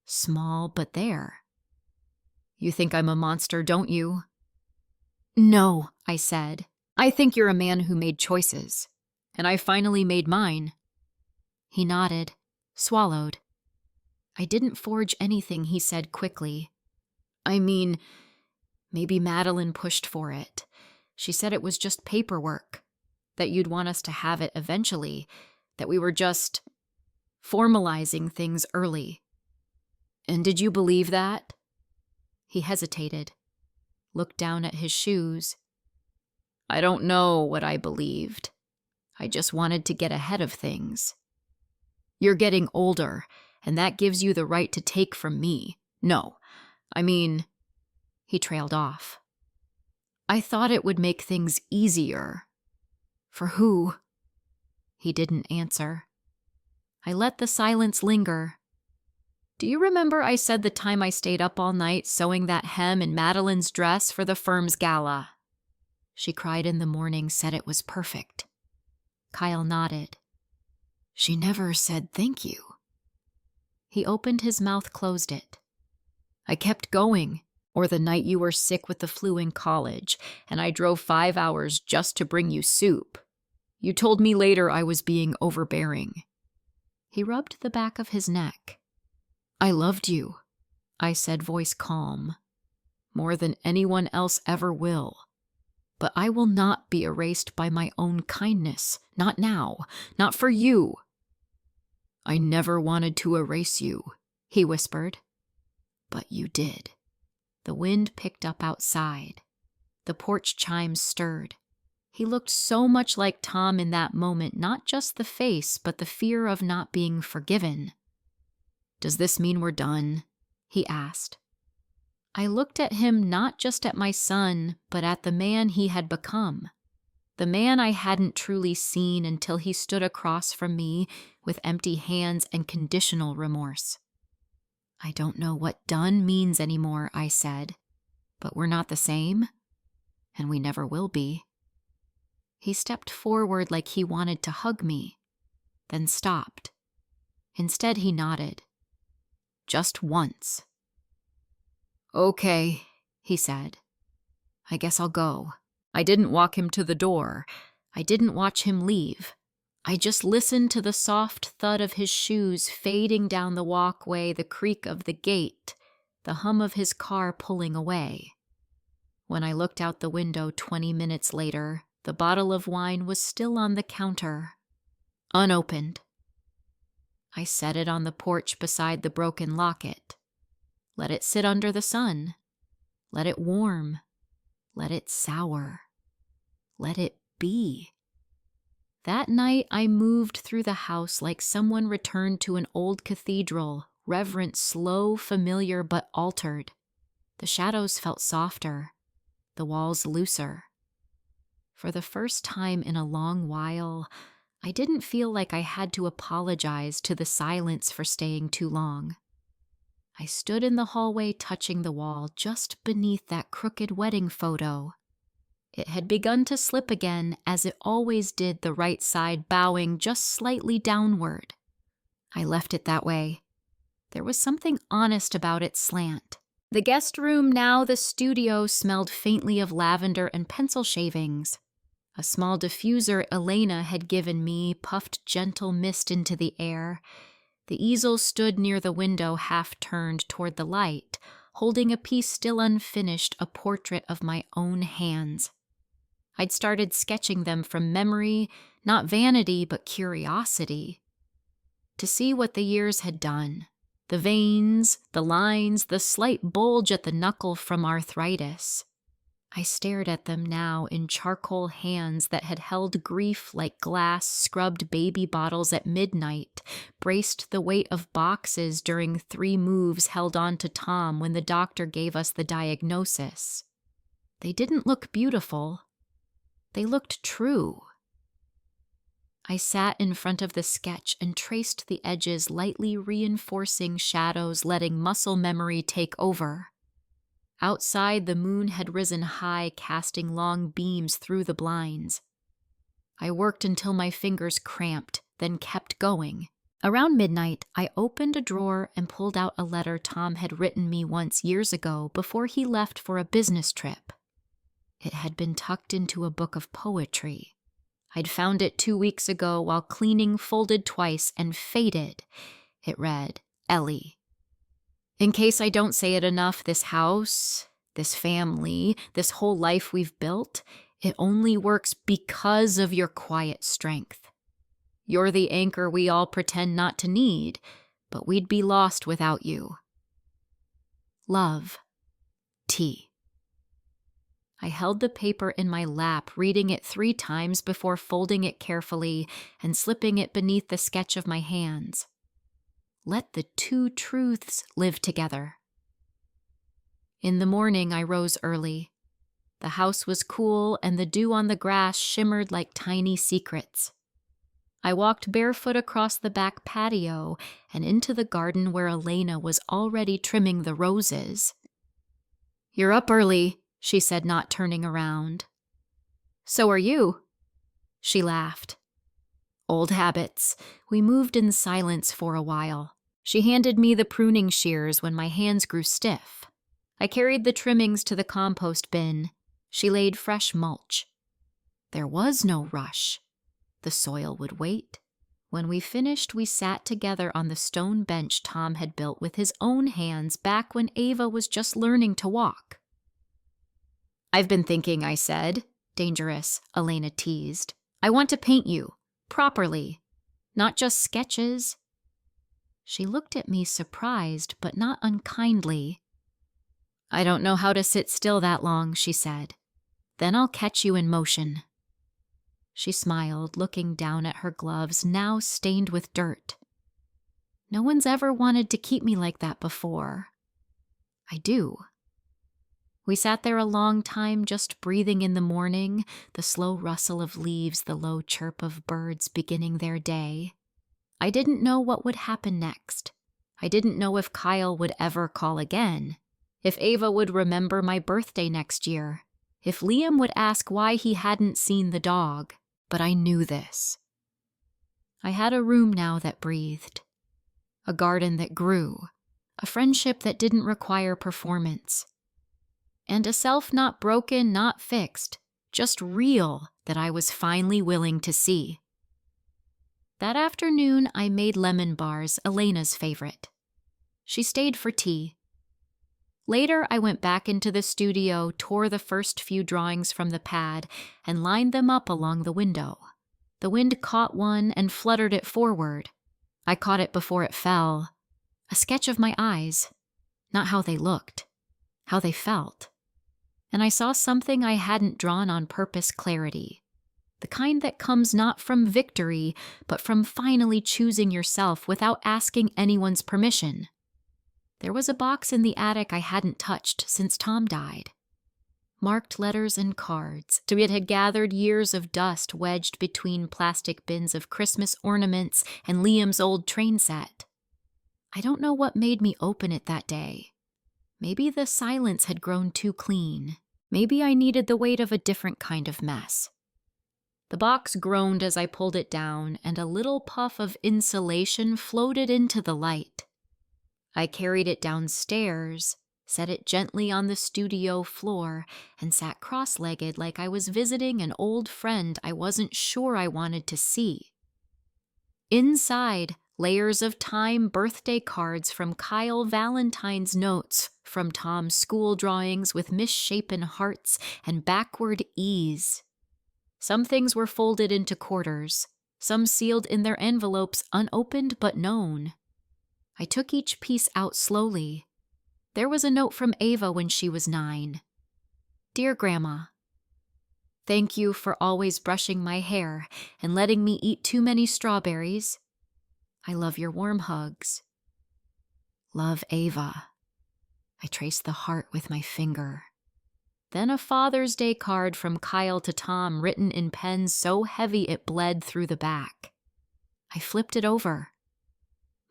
Small, but there. "You think I'm a monster, don't you?" "No," I said. "I think you're a man who made choices. And I finally made mine." He nodded, swallowed. I didn't forge anything, he said quickly. I mean, maybe Madeline pushed for it. She said it was just paperwork, that you'd want us to have it eventually, that we were just formalizing things early. And did you believe that? He hesitated, looked down at his shoes. I don't know what I believed. I just wanted to get ahead of things. You're getting older, and that gives you the right to take from me. No, I mean, he trailed off. I thought it would make things easier. For who? He didn't answer. I let the silence linger. Do you remember I said the time I stayed up all night sewing that hem in Madeline's dress for the firm's gala? She cried in the morning, said it was perfect. Kyle nodded. She never said thank you. He opened his mouth, closed it. I kept going, or the night you were sick with the flu in college, and I drove 5 hours just to bring you soup. You told me later I was being overbearing. He rubbed the back of his neck. I loved you, I said, voice calm, more than anyone else ever will. But I will not be erased by my own kindness. Not now. Not for you. I never wanted to erase you, he whispered. But you did. The wind picked up outside. The porch chimes stirred. He looked so much like Tom in that moment, not just the face, but the fear of not being forgiven. Does this mean we're done? He asked. I looked at him, not just at my son, but at the man he had become. The man I hadn't truly seen until he stood across from me with empty hands and conditional remorse. I don't know what done means anymore, I said, but we're not the same, and we never will be. He stepped forward like he wanted to hug me, then stopped. Instead, he nodded. Just once. Okay, he said. I guess I'll go. I didn't walk him to the door. I didn't watch him leave. I just listened to the soft thud of his shoes fading down the walkway, the creak of the gate, the hum of his car pulling away. When I looked out the window 20 minutes later, the bottle of wine was still on the counter, unopened. I set it on the porch beside the broken locket. Let it sit under the sun. Let it warm. Let it sour. Let it be. That night I moved through the house like someone returned to an old cathedral, reverent, slow, familiar, but altered. The shadows felt softer, the walls looser. For the first time in a long while, I didn't feel like I had to apologize to the silence for staying too long. I stood in the hallway touching the wall just beneath that crooked wedding photo. It had begun to slip again, as it always did, the right side bowing just slightly downward. I left it that way. There was something honest about its slant. The guest room, now the studio, smelled faintly of lavender and pencil shavings. A small diffuser Elena had given me puffed gentle mist into the air. The easel stood near the window, half turned toward the light, holding a piece still unfinished, a portrait of my own hands. I'd started sketching them from memory, not vanity, but curiosity. To see what the years had done. The veins, the lines, the slight bulge at the knuckle from arthritis. I stared at them now in charcoal hands that had held grief like glass scrubbed baby bottles at midnight, braced the weight of boxes during 3 moves held on to Tom when the doctor gave us the diagnosis. They didn't look beautiful. They looked true. I sat in front of the sketch and traced the edges, lightly reinforcing shadows, letting muscle memory take over. Outside, the moon had risen high, casting long beams through the blinds. I worked until my fingers cramped, then kept going. Around midnight, I opened a drawer and pulled out a letter Tom had written me once years ago before he left for a business trip. It had been tucked into a book of poetry. I'd found it 2 weeks ago while cleaning, folded twice, and faded. It read, Ellie, In case I don't say it enough, this house, this family, this whole life we've built, it only works because of your quiet strength. You're the anchor we all pretend not to need, but we'd be lost without you. Love, T. I held the paper in my lap, reading it 3 times before folding it carefully and slipping it beneath the sketch of my hands. Let the 2 truths live together. In the morning, I rose early. The house was cool, and the dew on the grass shimmered like tiny secrets. I walked barefoot across the back patio and into the garden where Elena was already trimming the roses. "You're up early," she said, not turning around. "So are you." She laughed. Old habits. We moved in silence for a while. She handed me the pruning shears when my hands grew stiff. I carried the trimmings to the compost bin. She laid fresh mulch. There was no rush. The soil would wait. When we finished, we sat together on the stone bench Tom had built with his own hands back when Ava was just learning to walk. "I've been thinking," I said. "Dangerous," Elena teased. "I want to paint you. Properly. Not just sketches." She looked at me surprised, but not unkindly. "I don't know how to sit still that long," she said. "Then I'll catch you in motion." She smiled, looking down at her gloves, now stained with dirt. "No one's ever wanted to keep me like that before." "I do." We sat there a long time, just breathing in the morning, the slow rustle of leaves, the low chirp of birds beginning their day. I didn't know what would happen next. I didn't know if Kyle would ever call again, if Ava would remember my birthday next year, if Liam would ask why he hadn't seen the dog. But I knew this. I had a room now that breathed, a garden that grew, a friendship that didn't require performance, and a self not broken, not fixed, just real that I was finally willing to see. That afternoon, I made lemon bars, Elena's favorite. She stayed for tea. Later, I went back into the studio, tore the first few drawings from the pad, and lined them up along the window. The wind caught one and fluttered it forward. I caught it before it fell. A sketch of my eyes. Not how they looked, how they felt. And I saw something I hadn't drawn on purpose: clarity. The kind that comes not from victory, but from finally choosing yourself without asking anyone's permission. There was a box in the attic I hadn't touched since Tom died. Marked letters and cards. It had gathered years of dust wedged between plastic bins of Christmas ornaments and Liam's old train set. I don't know what made me open it that day. Maybe the silence had grown too clean. Maybe I needed the weight of a different kind of mess. The box groaned as I pulled it down, and a little puff of insulation floated into the light. I carried it downstairs, set it gently on the studio floor, and sat cross-legged like I was visiting an old friend I wasn't sure I wanted to see. Inside, layers of time birthday cards from Kyle Valentine's notes, from Tom's school drawings with misshapen hearts and backward E's. Some things were folded into quarters, some sealed in their envelopes unopened but known. I took each piece out slowly. There was a note from Ava when she was 9. "Dear Grandma, thank you for always brushing my hair and letting me eat too many strawberries. I love your warm hugs. Love, Ava." I traced the heart with my finger. Then a Father's Day card from Kyle to Tom, written in pen so heavy it bled through the back. I flipped it over.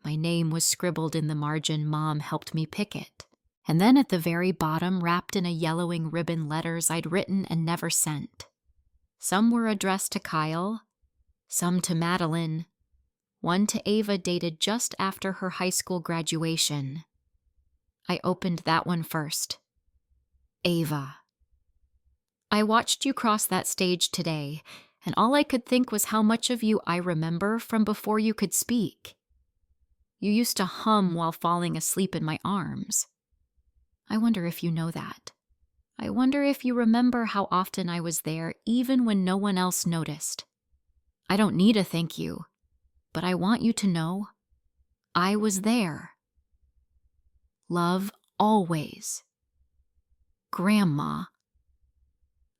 My name was scribbled in the margin. Mom helped me pick it. And then at the very bottom, wrapped in a yellowing ribbon, letters I'd written and never sent. Some were addressed to Kyle, some to Madeline, one to Ava dated just after her high school graduation. I opened that one first. Ava. I watched you cross that stage today, and all I could think was how much of you I remember from before you could speak. You used to hum while falling asleep in my arms. I wonder if you know that. I wonder if you remember how often I was there even when no one else noticed. I don't need a thank you, but I want you to know I was there. Love always. Grandma.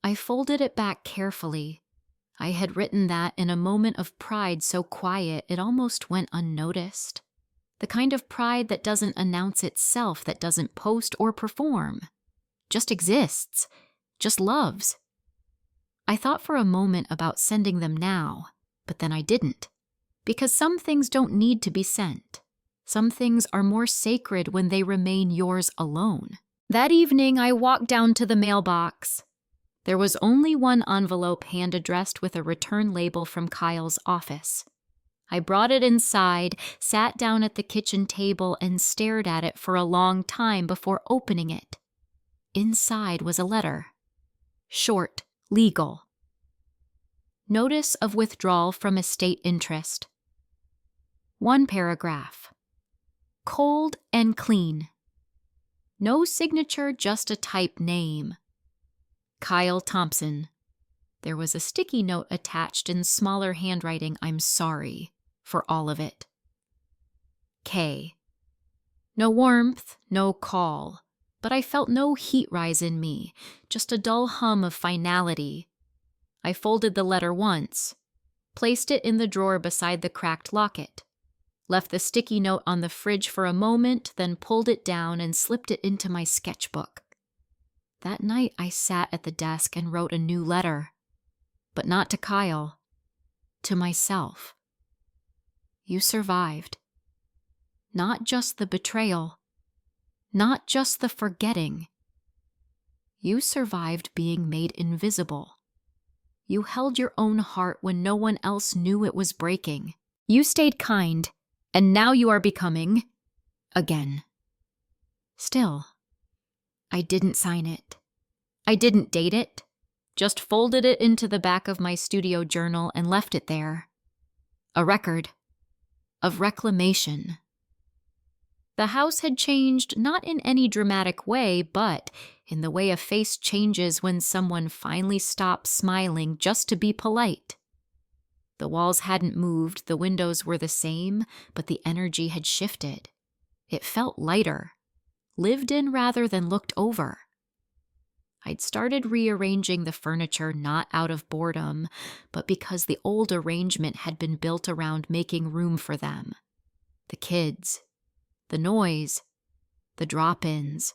I folded it back carefully. I had written that in a moment of pride so quiet it almost went unnoticed. The kind of pride that doesn't announce itself, that doesn't post or perform. Just exists. Just loves. I thought for a moment about sending them now, but then I didn't. Because some things don't need to be sent. Some things are more sacred when they remain yours alone. That evening, I walked down to the mailbox. There was only one envelope hand-addressed with a return label from Kyle's office. I brought it inside, sat down at the kitchen table, and stared at it for a long time before opening it. Inside was a letter. Short, legal. Notice of withdrawal from estate interest. One paragraph. Cold and clean. No signature, just a typed name. Kyle Thompson. There was a sticky note attached in smaller handwriting. I'm sorry for all of it. K. No warmth, no call, but I felt no heat rise in me, just a dull hum of finality. I folded the letter once, placed it in the drawer beside the cracked locket, left the sticky note on the fridge for a moment, then pulled it down and slipped it into my sketchbook. That night I sat at the desk and wrote a new letter, but not to Kyle, to myself. You survived. Not just the betrayal, not just the forgetting. You survived being made invisible. You held your own heart when no one else knew it was breaking. You stayed kind, and now you are becoming again. Still, I didn't sign it. I didn't date it, just folded it into the back of my studio journal and left it there. A record of reclamation. The house had changed not in any dramatic way, but in the way a face changes when someone finally stops smiling just to be polite. The walls hadn't moved, the windows were the same, but the energy had shifted. It felt lighter, lived in rather than looked over. I'd started rearranging the furniture not out of boredom, but because the old arrangement had been built around making room for them. The kids, the noise, the drop-ins,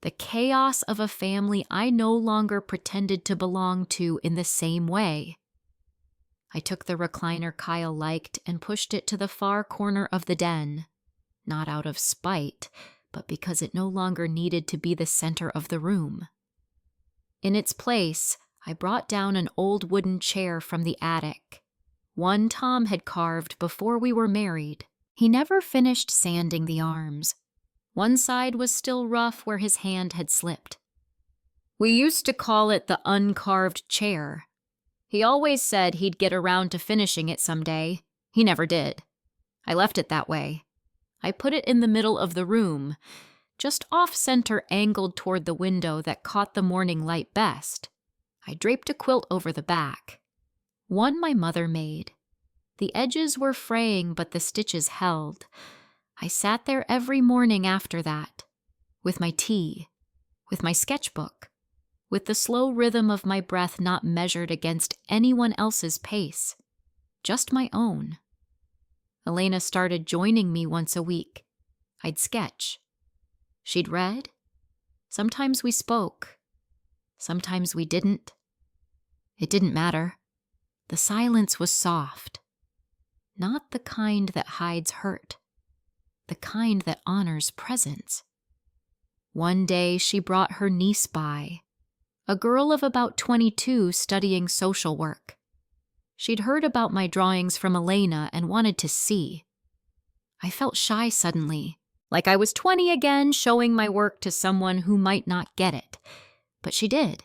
the chaos of a family I no longer pretended to belong to in the same way. I took the recliner Kyle liked and pushed it to the far corner of the den, not out of spite, but because it no longer needed to be the center of the room. In its place, I brought down an old wooden chair from the attic. One Tom had carved before we were married. He never finished sanding the arms. One side was still rough where his hand had slipped. We used to call it the uncarved chair. He always said he'd get around to finishing it someday. He never did. I left it that way. I put it in the middle of the room, just off-center, angled toward the window that caught the morning light best. I draped a quilt over the back. One my mother made. The edges were fraying, but the stitches held. I sat there every morning after that, with my tea, with my sketchbook, with the slow rhythm of my breath not measured against anyone else's pace, just my own. Elena started joining me once a week. I'd sketch. She'd read. Sometimes we spoke. Sometimes we didn't. It didn't matter. The silence was soft. Not the kind that hides hurt. The kind that honors presence. One day she brought her niece by, a girl of about 22 studying social work. She'd heard about my drawings from Elena and wanted to see. I felt shy suddenly, like I was 20 again, showing my work to someone who might not get it. But she did.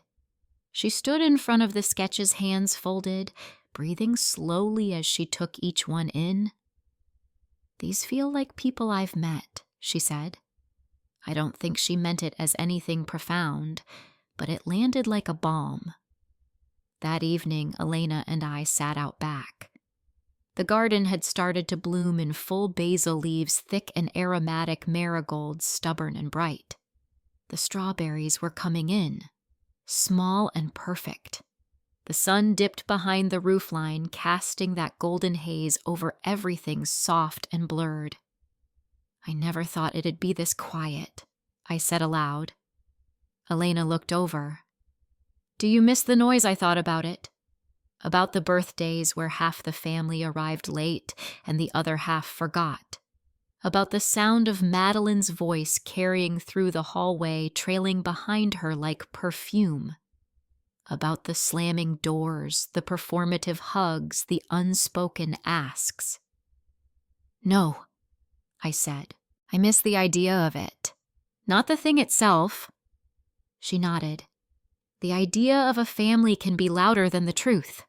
She stood in front of the sketches, hands folded, breathing slowly as she took each one in. These feel like people I've met, she said. I don't think she meant it as anything profound, but it landed like a bomb. That evening, Elena and I sat out back. The garden had started to bloom in full basil leaves, thick and aromatic marigolds, stubborn and bright. The strawberries were coming in, small and perfect. The sun dipped behind the roofline, casting that golden haze over everything soft and blurred. I never thought it'd be this quiet, I said aloud. Elena looked over. Do you miss the noise I thought about it? About the birthdays where half the family arrived late and the other half forgot. About the sound of Madeline's voice carrying through the hallway, trailing behind her like perfume. About the slamming doors, the performative hugs, the unspoken asks. No, I said. I miss the idea of it. Not the thing itself. She nodded. The idea of a family can be louder than the truth.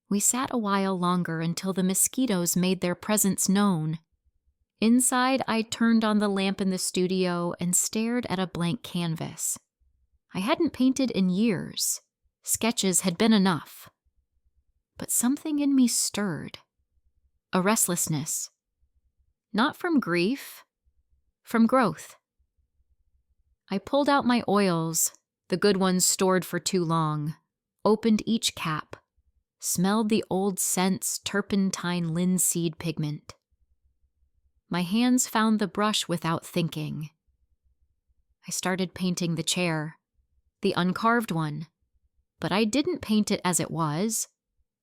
We sat a while longer until the mosquitoes made their presence known. Inside, I turned on the lamp in the studio and stared at a blank canvas. I hadn't painted in years. Sketches had been enough. But something in me stirred. A restlessness. Not from grief, from growth. I pulled out my oils, the good ones stored for too long, opened each cap, smelled the old scents, turpentine linseed pigment. My hands found the brush without thinking. I started painting the chair, the uncarved one, but I didn't paint it as it was.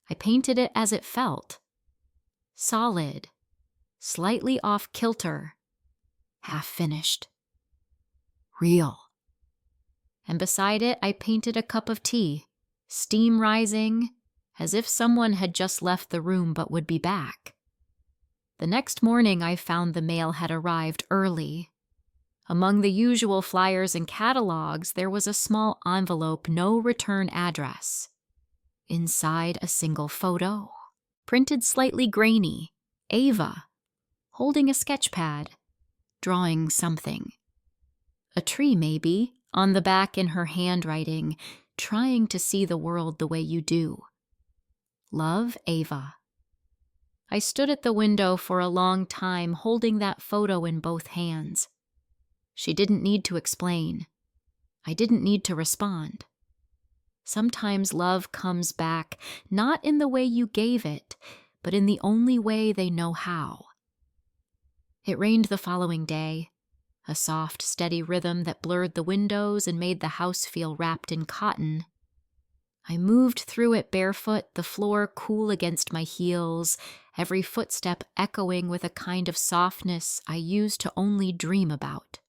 I painted it as it felt. Solid, slightly off kilter, half finished. Real. And beside it, I painted a cup of tea, steam rising, as if someone had just left the room but would be back. The next morning, I found the mail had arrived early. Among the usual flyers and catalogs, there was a small envelope, no return address. Inside, a single photo, printed slightly grainy, Ava, holding a sketch pad, drawing something. A tree, maybe, on the back in her handwriting, trying to see the world the way you do. Love, Ava. I stood at the window for a long time, holding that photo in both hands. She didn't need to explain. I didn't need to respond. Sometimes love comes back, not in the way you gave it, but in the only way they know how. It rained the following day, a soft, steady rhythm that blurred the windows and made the house feel wrapped in cotton. I moved through it barefoot, the floor cool against my heels, every footstep echoing with a kind of softness I used to only dream about.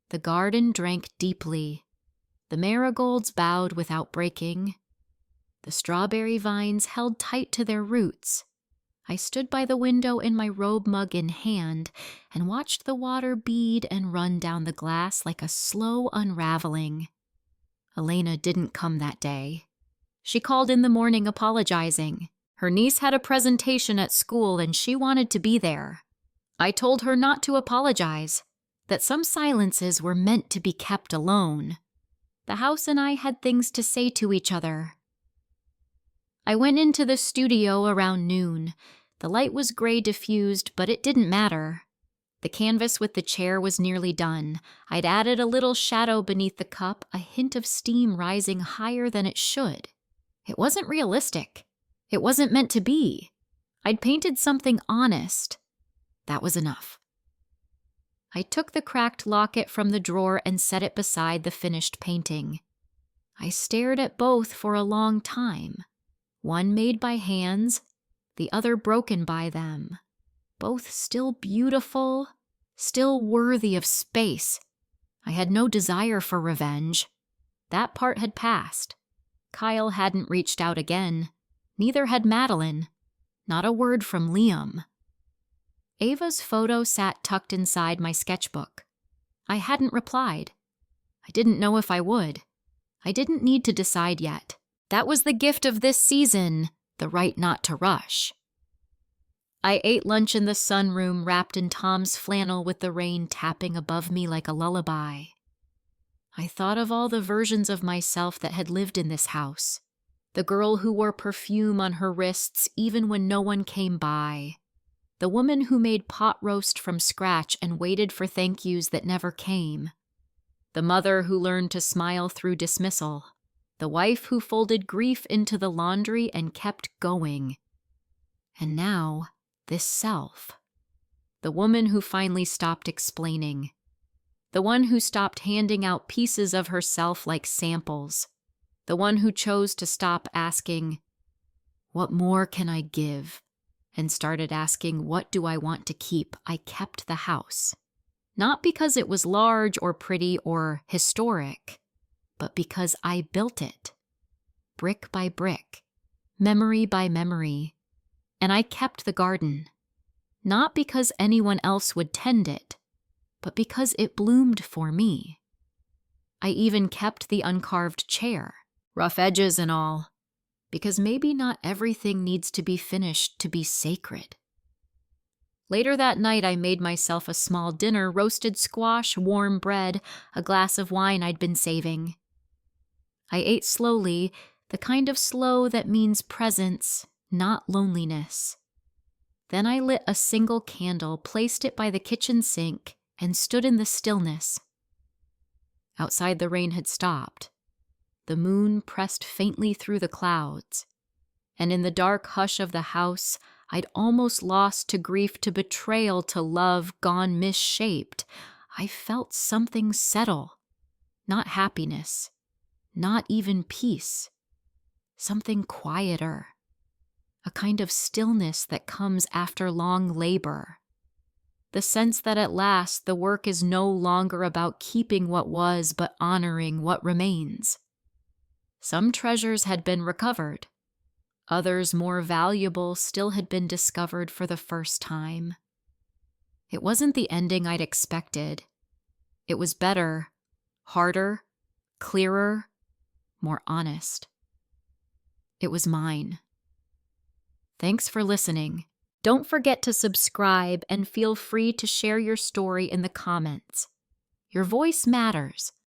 The garden drank deeply. The marigolds bowed without breaking. The strawberry vines held tight to their roots. I stood by the window in my robe mug in hand and watched the water bead and run down the glass like a slow unraveling. Elena didn't come that day. She called in the morning apologizing. Her niece had a presentation at school and she wanted to be there. I told her not to apologize, that some silences were meant to be kept alone. The house and I had things to say to each other. I went into the studio around noon. The light was gray diffused, but it didn't matter. The canvas with the chair was nearly done. I'd added a little shadow beneath the cup, a hint of steam rising higher than it should. It wasn't realistic. It wasn't meant to be. I'd painted something honest. That was enough. I took the cracked locket from the drawer and set it beside the finished painting. I stared at both for a long time. One made by hands, the other broken by them. Both still beautiful, still worthy of space. I had no desire for revenge. That part had passed. Kyle hadn't reached out again. Neither had Madeline. Not a word from Liam. Ava's photo sat tucked inside my sketchbook. I hadn't replied. I didn't know if I would. I didn't need to decide yet. That was the gift of this season, the right not to rush. I ate lunch in the sunroom wrapped in Tom's flannel with the rain tapping above me like a lullaby. I thought of all the versions of myself that had lived in this house. The girl who wore perfume on her wrists even when no one came by. The woman who made pot roast from scratch and waited for thank yous that never came. The mother who learned to smile through dismissal. The wife who folded grief into the laundry and kept going. And now, this self. The woman who finally stopped explaining. The one who stopped handing out pieces of herself like samples. The one who chose to stop asking, "What more can I give?" and started asking, "What do I want to keep?" I kept the house. Not because it was large or pretty or historic, but because I built it. Brick by brick, memory by memory. And I kept the garden. Not because anyone else would tend it, but because it bloomed for me. I even kept the uncarved chair, rough edges and all, because maybe not everything needs to be finished to be sacred. Later that night, I made myself a small dinner, roasted squash, warm bread, a glass of wine I'd been saving. I ate slowly, the kind of slow that means presence, not loneliness. Then I lit a single candle, placed it by the kitchen sink, and stood in the stillness. Outside, the rain had stopped. The moon pressed faintly through the clouds, and in the dark hush of the house, I'd almost lost to grief, to betrayal, to love gone misshaped. I felt something settle, not happiness, not even peace, something quieter, a kind of stillness that comes after long labor. The sense that at last the work is no longer about keeping what was, but honoring what remains. Some treasures had been recovered. Others, more valuable, still had been discovered for the first time. It wasn't the ending I'd expected. It was better, harder, clearer, more honest. It was mine. Thanks for listening. Don't forget to subscribe and feel free to share your story in the comments. Your voice matters.